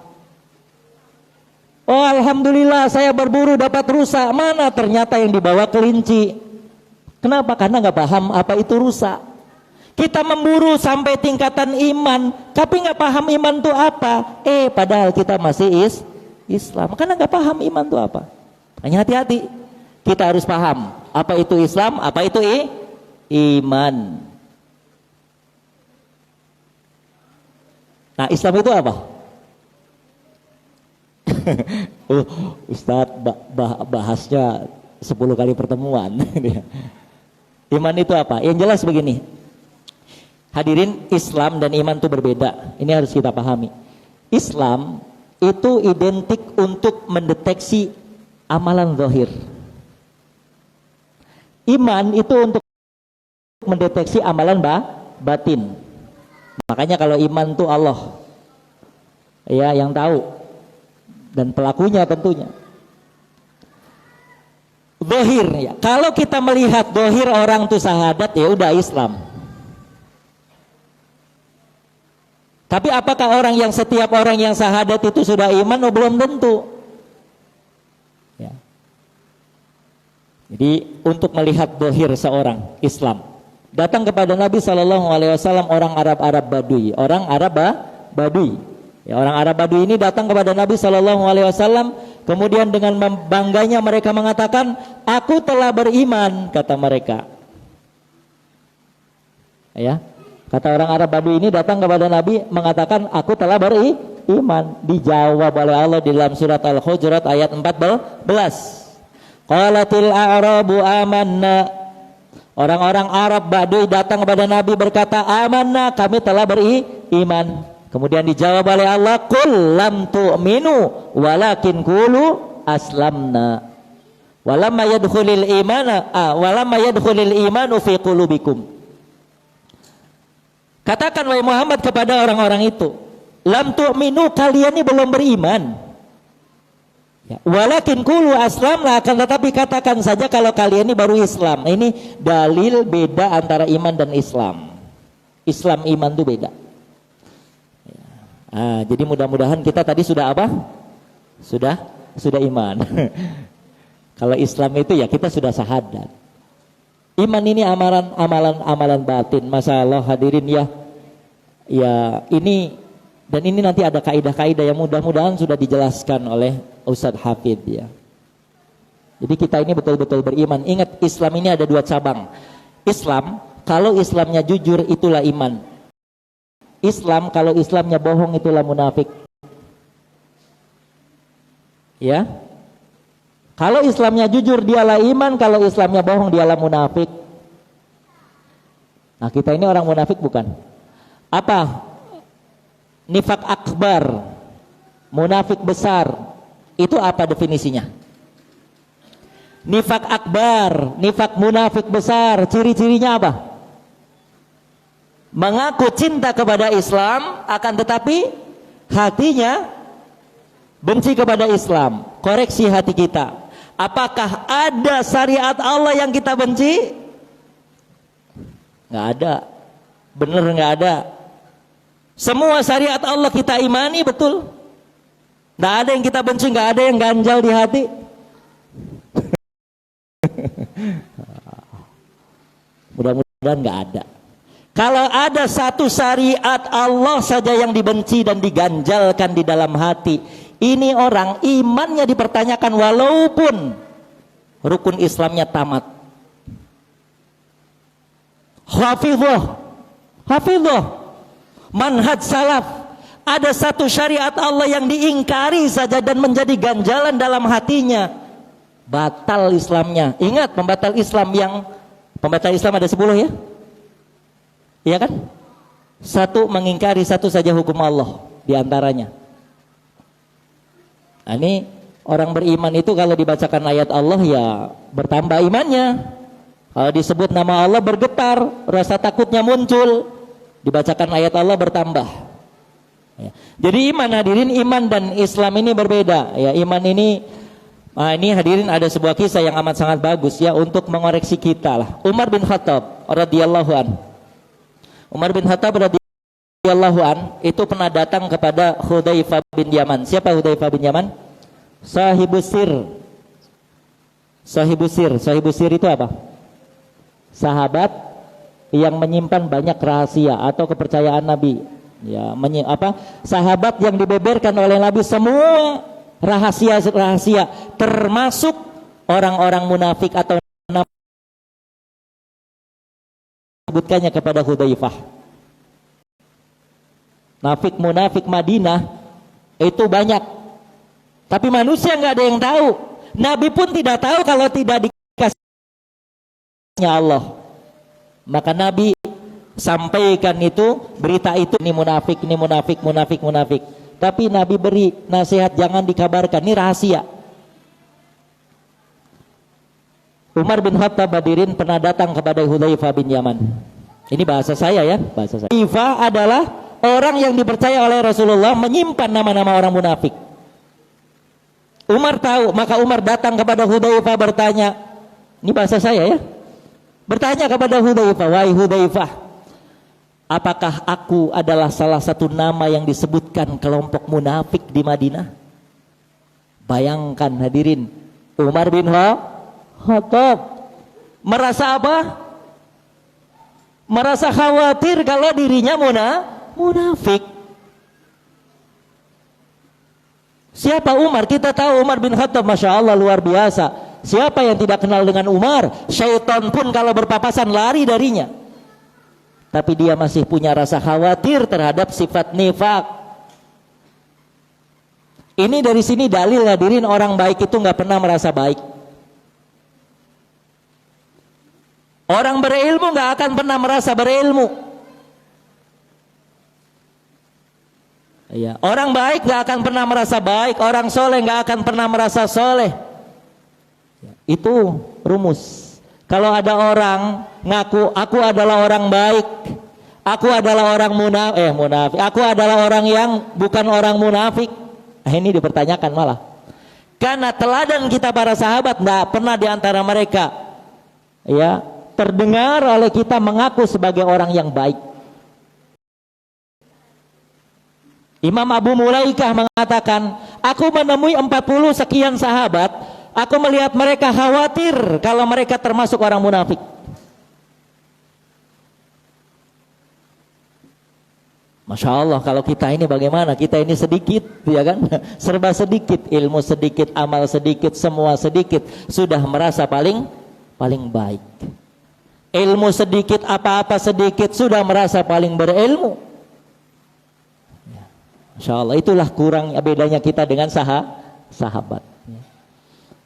Oh, alhamdulillah saya berburu dapat rusa. Mana ternyata yang dibawa kelinci. Kenapa? Karena nggak paham apa itu rusa. Kita memburu sampai tingkatan iman, tapi nggak paham iman itu apa. Padahal kita masih Islam, karena nggak paham iman itu apa. Hanya hati-hati. Kita harus paham apa itu Islam, apa itu iman. Nah, Islam itu apa? Ustadz bahasnya 10 kali pertemuan. Iman itu apa? Yang jelas begini, hadirin, Islam dan iman itu berbeda. Ini harus kita pahami. Islam itu identik untuk mendeteksi amalan zahir. Iman itu untuk mendeteksi amalan batin. Makanya kalau iman itu Allah ya yang tahu, dan pelakunya tentunya. Zahir ya. Kalau kita melihat zahir orang itu syahadat, ya udah Islam. Tapi apakah setiap orang yang syahadat itu sudah iman? Oh, belum tentu. Ya. Jadi untuk melihat zahir seorang Islam, datang kepada Nabi SAW orang Arab Badui, Ya, orang Arab Badui ini datang kepada Nabi SAW, kemudian dengan bangganya mereka mengatakan, aku telah beriman, kata mereka. Ya, kata orang Arab Badui ini datang kepada Nabi mengatakan, aku telah beriman. Dijawab oleh Allah di dalam surat Al-Hujurat ayat 14. Qalatil a'rabu amanna. Orang-orang Arab Badui datang kepada Nabi berkata, amanna, kami telah beriman. Kemudian dijawab oleh Allah, qul lam tu'minu walakin qulu aslamna. Walamma yadkhulul imanu fi qulubikum. Katakan wahai Muhammad kepada orang-orang itu, lam tu'minu, kalian ini belum beriman. Ya, walakin qulu aslamna, akan tetapi katakan saja kalau kalian ini baru Islam. Ini dalil beda antara iman dan Islam. Islam iman itu beda. Jadi mudah-mudahan kita tadi sudah apa? Sudah iman. Kalau Islam itu ya kita sudah syahadat. Iman ini amalan batin. Masalah hadirin ya. Ya ini dan ini nanti ada kaidah-kaidah yang mudah-mudahan sudah dijelaskan oleh Ustadz Hafid ya. Jadi kita ini betul-betul beriman. Ingat Islam ini ada 2 cabang. Islam kalau Islamnya jujur itulah iman. Islam kalau Islamnya bohong itulah munafik. Ya. Kalau Islamnya jujur dialah iman, kalau Islamnya bohong dialah munafik. Nah, kita ini orang munafik bukan? Apa? Nifak akbar, munafik besar. Itu apa definisinya? Nifak akbar, nifak munafik besar, ciri-cirinya apa? Mengaku cinta kepada Islam akan tetapi hatinya benci kepada Islam. Koreksi hati kita. Apakah ada syariat Allah yang kita benci? Nggak ada. Bener nggak ada. Semua syariat Allah kita imani betul. Nggak ada yang kita benci, nggak ada yang ganjal di hati. Mudah-mudahan nggak ada. Kalau ada satu syariat Allah saja yang dibenci dan diganjalkan di dalam hati, ini orang imannya dipertanyakan walaupun rukun Islamnya tamat. Hafidhah, manhaj salaf. Ada satu syariat Allah yang diingkari saja dan menjadi ganjalan dalam hatinya, batal Islamnya. Ingat pembatal Islam ada 10 ya? Iya kan? Satu mengingkari satu saja hukum Allah diantaranya. Nah, ini orang beriman itu kalau dibacakan ayat Allah ya bertambah imannya. Kalau disebut nama Allah bergetar, rasa takutnya muncul. Dibacakan ayat Allah bertambah. Ya. Jadi iman hadirin, iman dan Islam ini berbeda. Ya, iman ini, ini hadirin ada sebuah kisah yang amat sangat bagus ya untuk mengoreksi kita lah. Umar bin Khattab radhiyallahu an. Umar bin Khattab radhiyallahu an itu pernah datang kepada Hudzaifah bin Yaman. Siapa Hudzaifah bin Yaman? Sahibus sir itu apa? Sahabat yang menyimpan banyak rahasia atau kepercayaan Nabi. Ya, sahabat yang dibeberkan oleh Nabi semua rahasia-rahasia, termasuk orang-orang munafik atau sebutkannya kepada Hudzaifah. Munafik Madinah itu banyak, tapi manusia nggak ada yang tahu. Nabi pun tidak tahu kalau tidak dikasihnya Allah. Maka Nabi sampaikan itu, berita itu, ini munafik. Tapi Nabi beri nasihat, jangan dikabarkan, ini rahasia. Umar bin Khattab hadirin pernah datang kepada Hudzaifah bin Yaman. Ini bahasa saya ya, bahasa saya. Hudzaifah adalah orang yang dipercaya oleh Rasulullah menyimpan nama-nama orang munafik. Umar tahu, maka Umar datang kepada Hudzaifah bertanya. Ini bahasa saya ya. Bertanya kepada Hudzaifah, wahai Hudzaifah, apakah aku adalah salah satu nama yang disebutkan kelompok munafik di Madinah? Bayangkan hadirin, Umar bin Khattab merasa apa? Merasa khawatir kalau dirinya munafik. Siapa Umar? Kita tahu Umar bin Khattab, Masya Allah luar biasa. Siapa yang tidak kenal dengan Umar? Syaitan pun kalau berpapasan lari darinya. Tapi dia masih punya rasa khawatir terhadap sifat nifak. Ini dari sini dalil hadirin, orang baik itu nggak pernah merasa baik. Orang berilmu nggak akan pernah merasa berilmu. Ya, orang baik nggak akan pernah merasa baik. Orang soleh nggak akan pernah merasa soleh. Itu rumus. Kalau ada orang ngaku aku adalah orang baik, aku adalah orang munafik, aku adalah orang yang bukan orang munafik. Ini dipertanyakan malah. Karena teladan kita para sahabat nggak pernah diantara mereka ya terdengar oleh kita mengaku sebagai orang yang baik. Imam Abu Mulaikah mengatakan, aku menemui 40 sekian sahabat, aku melihat mereka khawatir kalau mereka termasuk orang munafik. Masya Allah, kalau kita ini bagaimana? Kita ini sedikit, ya kan? Serba sedikit, ilmu sedikit, amal sedikit, semua sedikit, sudah merasa paling baik. Ilmu sedikit, apa-apa sedikit, sudah merasa paling berilmu. Masya Allah, itulah kurang bedanya kita dengan sahabat.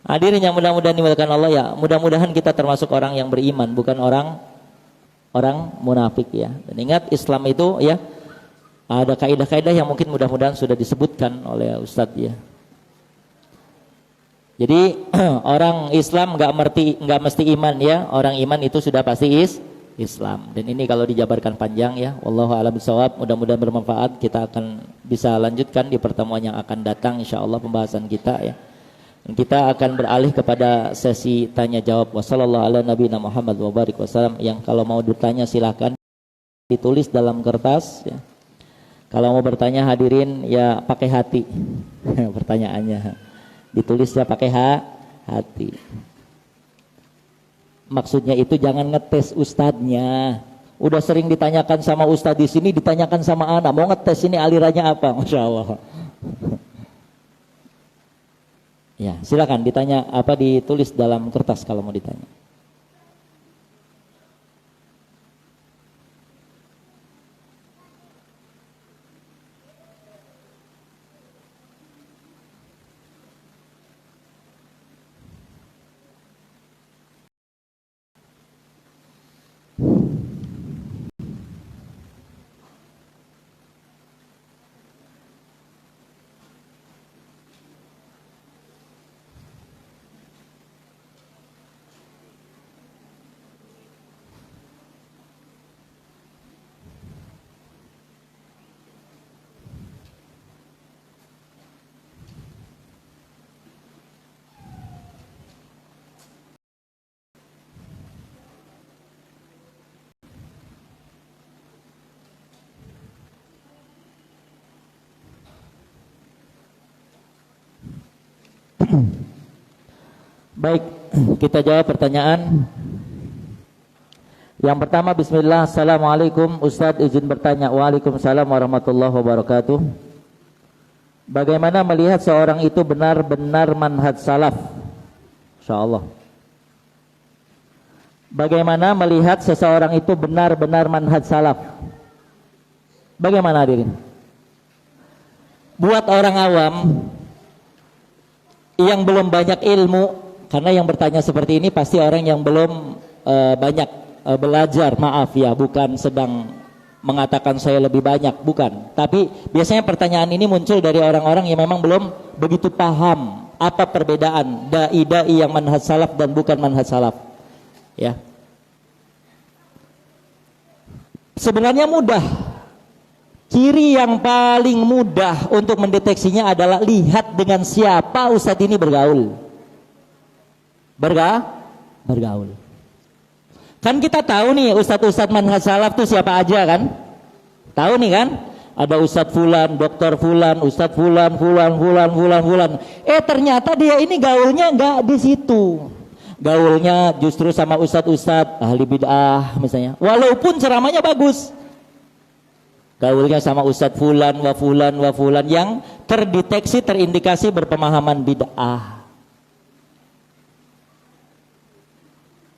Hadirin yang mudah-mudahan dimuliakan Allah, ya, mudah-mudahan kita termasuk orang yang beriman, bukan orang munafik, ya. Dan ingat, Islam itu, ya, ada kaidah-kaidah yang mungkin mudah-mudahan sudah disebutkan oleh Ustadz, ya. Jadi orang Islam nggak mesti iman, ya. Orang iman itu sudah pasti Islam. Dan ini kalau dijabarkan panjang, ya. Wallahu a'lam bishawab. Mudah-mudahan bermanfaat. Kita akan bisa lanjutkan di pertemuan yang akan datang, insya Allah, pembahasan kita, ya. Dan kita akan beralih kepada sesi tanya jawab. Wassallallahu ala nabiyina Muhammad wa barik wasallam. Yang kalau mau bertanya silakan ditulis dalam kertas, ya. Kalau mau bertanya hadirin, ya pakai hati pertanyaannya, ditulisnya pakai hati. Maksudnya itu jangan ngetes ustadznya. Udah sering ditanyakan sama ustadz di sini, ditanyakan sama anak, mau ngetes ini alirannya apa? Masya Allah. Ya, silakan ditanya apa, ditulis dalam kertas kalau mau ditanya. Baik, kita jawab pertanyaan. Yang pertama, bismillah. Assalamualaikum Ustadz, izin bertanya. Waalaikumsalam warahmatullahi wabarakatuh. Bagaimana melihat seorang itu benar-benar manhaj salaf? Insyaallah. Bagaimana melihat seseorang itu benar-benar manhaj salaf? Bagaimana hadirin? Buat orang awam yang belum banyak ilmu, karena yang bertanya seperti ini pasti orang yang belum banyak belajar, maaf ya, bukan sedang mengatakan saya lebih banyak, bukan. Tapi biasanya pertanyaan ini muncul dari orang-orang yang memang belum begitu paham apa perbedaan dai-dai yang manhaj salaf dan bukan manhaj salaf. Ya. Sebenarnya mudah. Ciri yang paling mudah untuk mendeteksinya adalah lihat dengan siapa ustadz ini bergaul. Bergaul. Kan kita tahu nih ustadz-ustadz manhaj salaf tuh siapa aja kan? Tahu nih kan? Ada ustadz fulan, dokter fulan, ustadz fulan. Ternyata dia ini gaulnya enggak di situ. Gaulnya justru sama ustadz-ustadz ahli bid'ah misalnya. Walaupun ceramahnya bagus. Gaulnya sama ustadz fulan wa fulan yang terdeteksi, terindikasi berpemahaman bid'ah.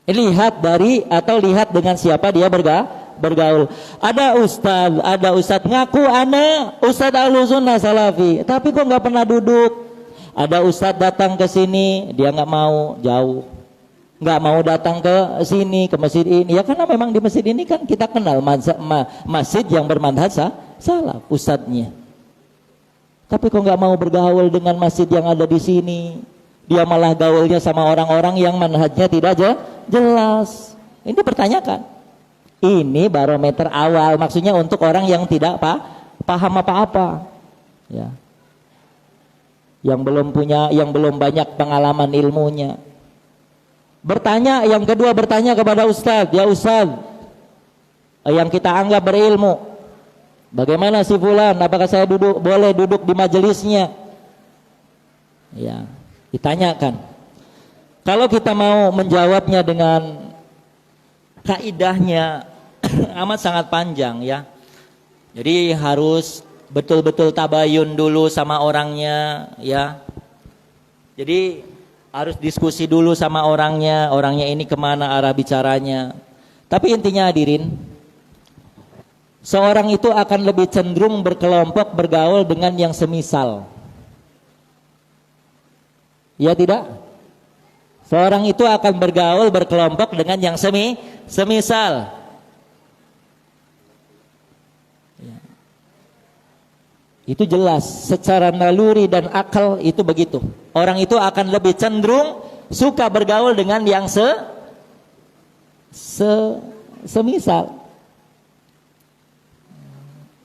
Lihat lihat dengan siapa dia bergaul. Ada ustadz ngaku ana ustadz Ahlussunnah Salafi, tapi kok nggak pernah duduk. Ada ustadz datang ke sini, dia nggak mau, jauh. Nggak mau datang ke sini, ke masjid ini. Ya karena memang di masjid ini kan kita kenal masjid yang bermanhaj salaf ustadznya. Tapi kok nggak mau bergaul dengan masjid yang ada di sini? Dia malah gaulnya sama orang-orang yang manhajnya tidak jelas. Ini dipertanyakan. Ini barometer awal, maksudnya untuk orang yang tidak paham apa-apa. Ya. Yang belum banyak pengalaman ilmunya. Yang kedua bertanya kepada ustadz, ya ustadz, yang kita anggap berilmu, Bagaimana si fulan? Apakah saya boleh duduk di majelisnya? Ya, ditanyakan. Kalau kita mau menjawabnya dengan kaidahnya amat sangat panjang ya. Jadi harus betul-betul tabayun dulu sama orangnya ya. Jadi harus diskusi dulu sama orangnya ini kemana arah bicaranya. Tapi intinya hadirin, seorang itu akan lebih cenderung berkelompok bergaul dengan yang semisal. Ya tidak? Seorang itu akan bergaul berkelompok dengan yang semisal. Ya. Itu jelas secara naluri dan akal itu begitu. Orang itu akan lebih cenderung suka bergaul dengan yang semisal.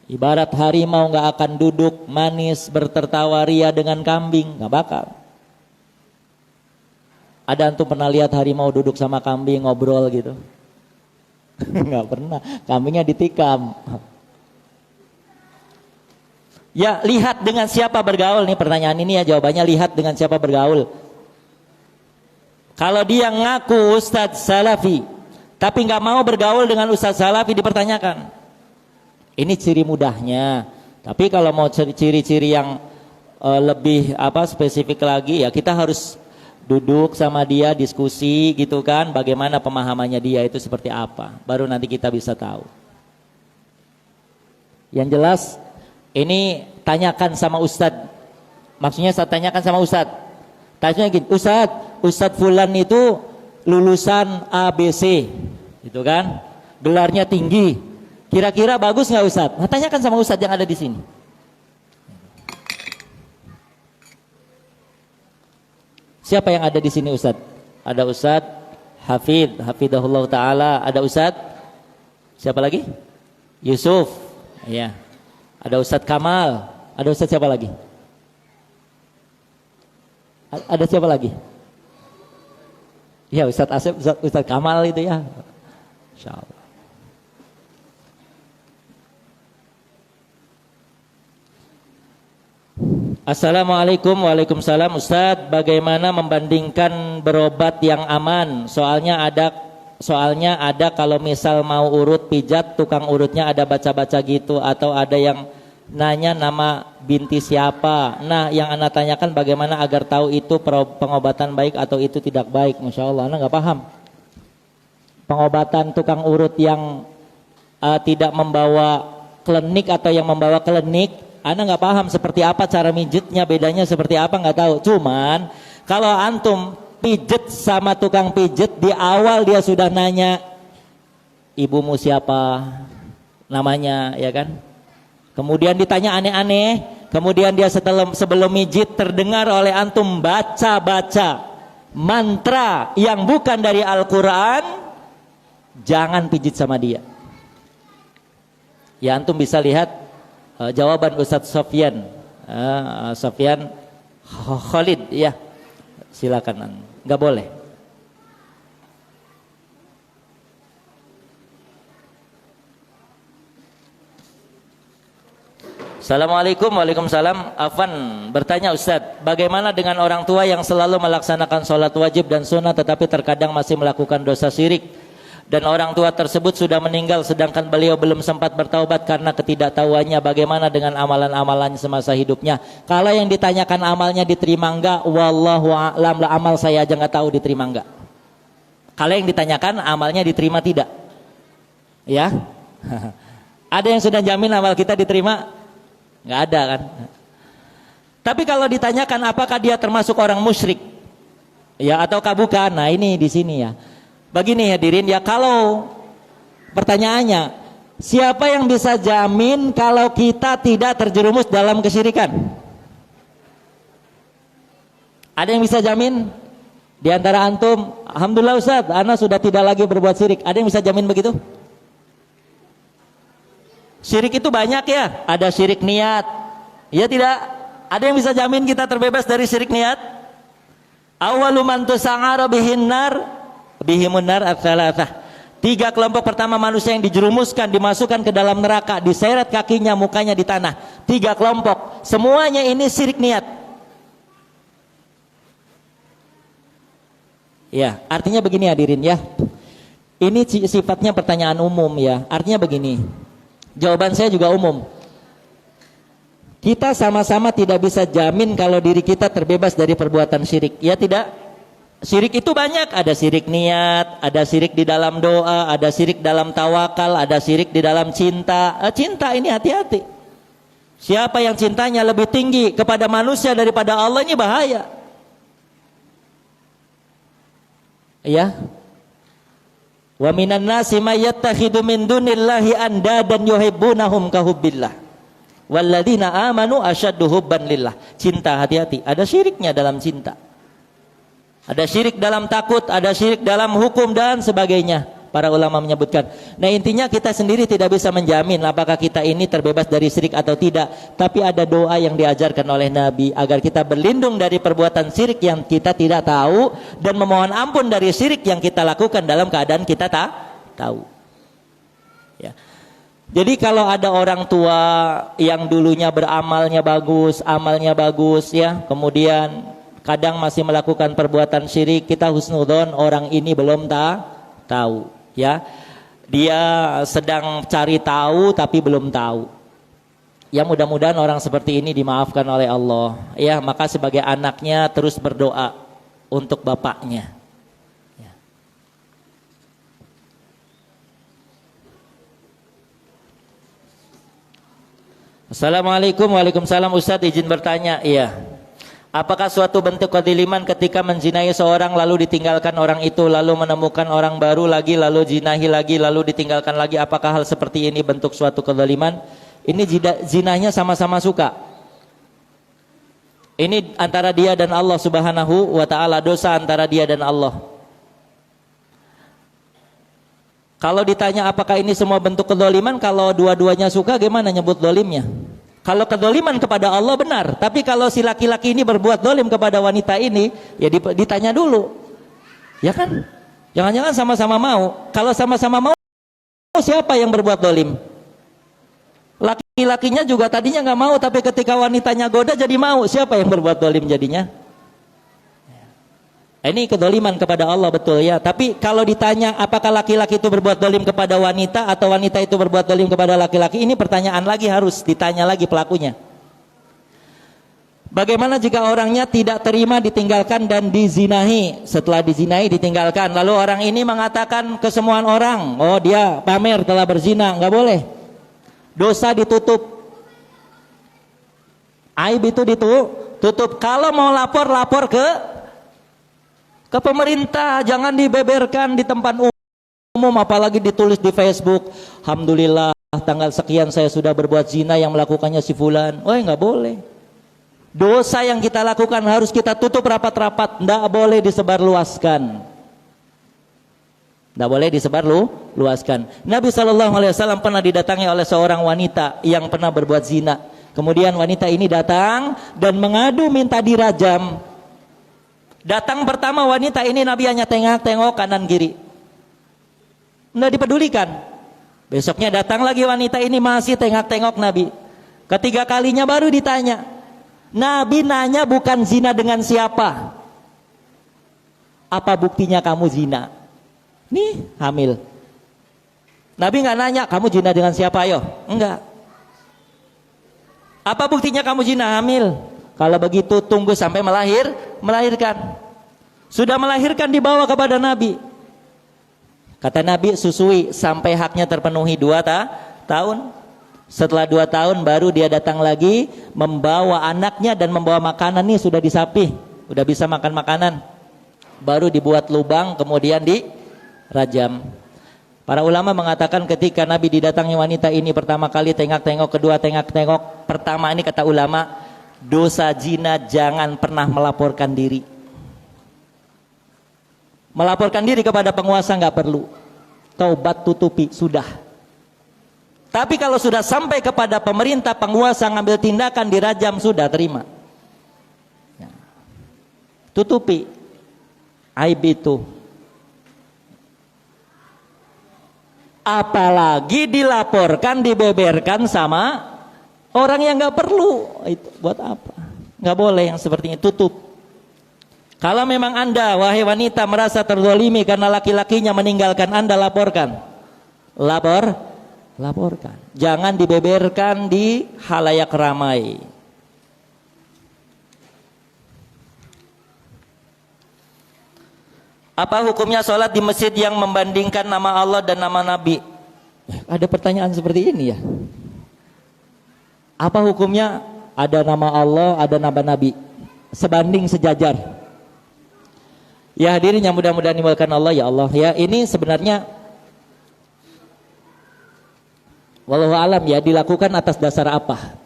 Ibarat harimau nggak akan duduk manis bertertawa ria dengan kambing, nggak bakal. Ada antum pernah lihat harimau duduk sama kambing ngobrol gitu? Nggak pernah, kambingnya ditikam. Ya, lihat dengan siapa bergaul nih, pertanyaan ini ya jawabannya lihat dengan siapa bergaul. Kalau dia ngaku Ustadz Salafi tapi nggak mau bergaul dengan Ustadz Salafi, dipertanyakan. Ini ciri mudahnya. Tapi kalau mau ciri-ciri yang lebih spesifik lagi ya kita harus duduk sama dia, diskusi gitu kan, bagaimana pemahamannya dia itu seperti apa, baru nanti kita bisa tahu. Yang jelas ini tanyakan sama Ustadz, maksudnya saya tanyakan sama Ustadz, tanya gini, Ustadz Fulan itu lulusan ABC gitu kan, gelarnya tinggi, kira-kira bagus nggak Ustadz? Nah, tanyakan sama Ustadz yang ada di sini. Siapa yang ada di sini Ustadz? Ada Ustadz Hafidahullah Ta'ala. Ada Ustadz siapa lagi? Yusuf ya. Ada Ustadz Kamal. Ada Ustadz siapa lagi? Ada siapa lagi? Ya Ustadz Asep, Ustadz Kamal itu ya. Insyaallah. Assalamualaikum. Waalaikumsalam. Ustadz, bagaimana membandingkan berobat yang aman? Soalnya ada kalau misal mau urut pijat, tukang urutnya ada baca-baca gitu, atau ada yang nanya nama binti siapa. Nah, yang anak tanyakan bagaimana agar tahu itu pengobatan baik atau itu tidak baik. Masya Allah, anak nggak paham. Pengobatan tukang urut yang tidak membawa klinik atau yang membawa klinik, Anda nggak paham seperti apa cara mijitnya, bedanya seperti apa nggak tahu. Cuman kalau antum pijet sama tukang pijet, di awal dia sudah nanya ibumu siapa, namanya, ya kan? Kemudian ditanya aneh-aneh, kemudian dia sebelum mijit terdengar oleh antum baca-baca mantra yang bukan dari Al-Quran, jangan pijit sama dia. Ya antum bisa lihat jawaban Ustadz Sofyan Khalid ya, silakan. Nggak boleh. Assalamualaikum. Waalaikumsalam. Afwan bertanya Ustadz, bagaimana dengan orang tua yang selalu melaksanakan sholat wajib dan sunnah tetapi terkadang masih melakukan dosa syirik, dan orang tua tersebut sudah meninggal sedangkan beliau belum sempat bertaubat karena ketidaktahuannya, bagaimana dengan amalan-amalannya semasa hidupnya? Kalau yang ditanyakan amalnya diterima enggak, wallahu a'lam, lah amal saya aja nggak tahu diterima enggak. Kalau yang ditanyakan amalnya diterima tidak, ya ada yang sudah jamin amal kita diterima? Nggak ada kan. Tapi kalau ditanyakan apakah dia termasuk orang musyrik ya ataukah bukan, nah ini di sini ya. Begini hadirin ya, kalau pertanyaannya siapa yang bisa jamin kalau kita tidak terjerumus dalam kesyirikan? Ada yang bisa jamin? Di antara antum, alhamdulillah Ustaz, ana sudah tidak lagi berbuat syirik. Ada yang bisa jamin begitu? Syirik itu banyak ya, ada syirik niat. Ya tidak? Ada yang bisa jamin kita terbebas dari syirik niat? Awwalu man tusa'ara bihin nar bihimun nar ats-tsalatsah. 3 kelompok pertama manusia yang dijerumuskan, dimasukkan ke dalam neraka, diseret kakinya, mukanya di tanah. 3 kelompok, semuanya ini syirik niat. Ya, artinya begini hadirin ya. Ini sifatnya pertanyaan umum ya. Artinya begini. Jawaban saya juga umum. Kita sama-sama tidak bisa jamin kalau diri kita terbebas dari perbuatan syirik. Ya tidak? Syirik itu banyak, ada syirik niat, ada syirik di dalam doa, ada syirik dalam tawakal, ada syirik di dalam cinta. Cinta ini hati-hati. Siapa yang cintanya lebih tinggi kepada manusia daripada Allah, ini bahaya. Ya. Wa minan nasi may yattakhidhu min dunillahi andadan yuhibbunahum kahubbillah. Walladzina amanu asyaddu hubban lillah. Cinta, hati-hati, ada syiriknya dalam cinta. Ada syirik dalam takut, ada syirik dalam hukum dan sebagainya. Para ulama menyebutkan. Nah intinya kita sendiri tidak bisa menjamin apakah kita ini terbebas dari syirik atau tidak. Tapi ada doa yang diajarkan oleh Nabi agar kita berlindung dari perbuatan syirik yang kita tidak tahu dan memohon ampun dari syirik yang kita lakukan dalam keadaan kita tak tahu. Ya. Jadi kalau ada orang tua yang dulunya beramalnya bagus, amalnya bagus ya, kemudian kadang masih melakukan perbuatan syirik, kita husnudzon orang ini belum tahu ya. Dia sedang cari tahu tapi belum tahu. Ya mudah-mudahan orang seperti ini dimaafkan oleh Allah. Ya, maka sebagai anaknya terus berdoa untuk bapaknya. Ya. Assalamualaikum. Waalaikumsalam Ustadz, izin bertanya. Iya. Apakah suatu bentuk kezaliman ketika menzinai seorang lalu ditinggalkan orang itu, lalu menemukan orang baru lagi, lalu zinahi lagi, lalu ditinggalkan lagi? Apakah hal seperti ini bentuk suatu kezaliman? Ini zinahnya sama-sama suka. Ini antara dia dan Allah Subhanahu wa ta'ala, dosa antara dia dan Allah. Kalau ditanya apakah ini semua bentuk kezaliman, kalau dua-duanya suka, gimana nyebut zalimnya? Kalau kedzaliman kepada Allah benar, tapi kalau si laki-laki ini berbuat zalim kepada wanita ini, ya ditanya dulu. Ya kan? Jangan-jangan sama-sama mau. Kalau sama-sama mau, siapa yang berbuat zalim? Laki-lakinya juga tadinya nggak mau, tapi ketika wanitanya goda jadi mau. Siapa yang berbuat zalim jadinya? Ini kedzaliman kepada Allah, betul ya. Tapi kalau ditanya apakah laki-laki itu berbuat zalim kepada wanita atau wanita itu berbuat zalim kepada laki-laki, ini pertanyaan lagi, harus ditanya lagi pelakunya. Bagaimana jika orangnya tidak terima ditinggalkan dan dizinahi? Setelah dizinahi ditinggalkan, lalu orang ini mengatakan ke semua orang, oh dia pamer telah berzina, nggak boleh. Dosa ditutup, aib itu ditutup. Kalau mau lapor ke pemerintah, jangan dibeberkan di tempat umum, apalagi ditulis di Facebook. Alhamdulillah tanggal sekian saya sudah berbuat zina, yang melakukannya si fulan. Oh nggak boleh. Dosa yang kita lakukan harus kita tutup rapat-rapat, nggak boleh disebarluaskan. Nggak boleh disebarluaskan. Nabi SAW pernah didatangi oleh seorang wanita yang pernah berbuat zina. Kemudian wanita ini datang dan mengadu minta dirajam. Datang pertama wanita ini Nabi hanya tengok kanan kiri, nggak dipedulikan. Besoknya datang lagi wanita ini masih tengok Nabi. Ketiga kalinya baru ditanya. Nabi nanya bukan zina dengan siapa, apa buktinya kamu zina? Nih hamil. Nabi nggak nanya kamu zina dengan siapa, ayo, enggak. Apa buktinya kamu zina? Hamil. Kalau begitu tunggu sampai melahirkan. Sudah melahirkan dibawa kepada Nabi. Kata Nabi, susui sampai haknya terpenuhi 2 tahun. Setelah 2 tahun baru dia datang lagi membawa anaknya dan membawa makanan. Nih sudah disapih, udah bisa makan makanan. Baru dibuat lubang kemudian dirajam. Para ulama mengatakan ketika Nabi didatangi wanita ini pertama kali tengok-tengok, kedua tengok-tengok, pertama ini kata ulama, dosa zina jangan pernah melaporkan diri. Melaporkan diri kepada penguasa nggak perlu. Taubat tutupi, sudah. Tapi kalau sudah sampai kepada pemerintah, penguasa ngambil tindakan dirajam, sudah terima. Ya. Tutupi aib itu. Apalagi dilaporkan, dibeberkan sama orang yang nggak perlu. Itu buat apa? Nggak boleh yang seperti ini, tutup. Kalau memang Anda, wahai wanita, merasa terzalimi karena laki-lakinya meninggalkan Anda, laporkan. Laporkan. Jangan dibeberkan di halayak ramai. Apa hukumnya sholat di masjid yang membandingkan nama Allah dan nama Nabi? Ada pertanyaan seperti ini ya. Apa hukumnya ada nama Allah, ada nama Nabi, sebanding sejajar? Ya hadirin yang mudah-mudahan dimulakan Allah ya Allah. Ya ini sebenarnya wallahu alam ya, dilakukan atas dasar apa?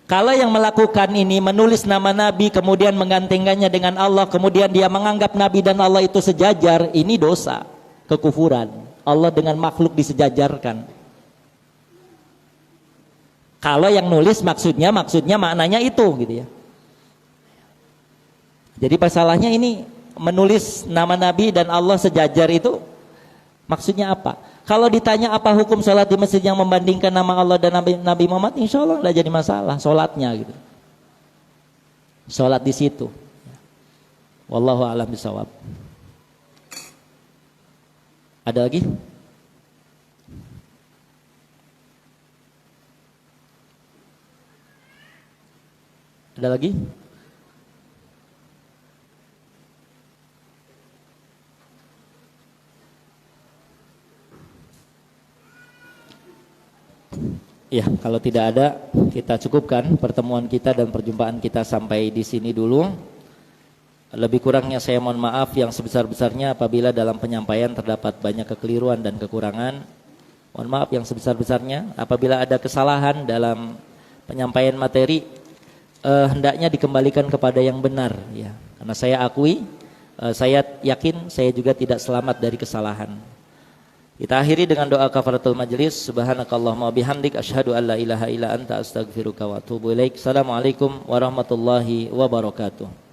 Kalau yang melakukan ini menulis nama Nabi kemudian menggantengkannya dengan Allah, kemudian dia menganggap Nabi dan Allah itu sejajar, ini dosa, kekufuran. Allah dengan makhluk disejajarkan. Kalau yang nulis maksudnya maknanya itu gitu ya. Jadi masalahnya ini menulis nama Nabi dan Allah sejajar itu maksudnya apa? Kalau ditanya apa hukum sholat di masjid yang membandingkan nama Allah dan Nabi Muhammad, insya Allah tidak jadi masalah sholatnya gitu. Sholat di situ. Wallahu a'lam bishawab. Ada lagi? Ada lagi? Ya, kalau tidak ada, kita cukupkan pertemuan kita dan perjumpaan kita sampai di sini dulu. Lebih kurangnya saya mohon maaf yang sebesar-besarnya apabila dalam penyampaian terdapat banyak kekeliruan dan kekurangan. Mohon maaf yang sebesar-besarnya apabila ada kesalahan dalam penyampaian materi, hendaknya dikembalikan kepada yang benar ya. Karena saya akui, saya yakin saya juga tidak selamat dari kesalahan. Kita akhiri dengan doa kafaratul majlis. Subhanakallahumma bihamdik asyhadu an la ilaha illa anta astaghfiruka wa atubu ilaik. Assalamualaikum warahmatullahi wabarakatuh.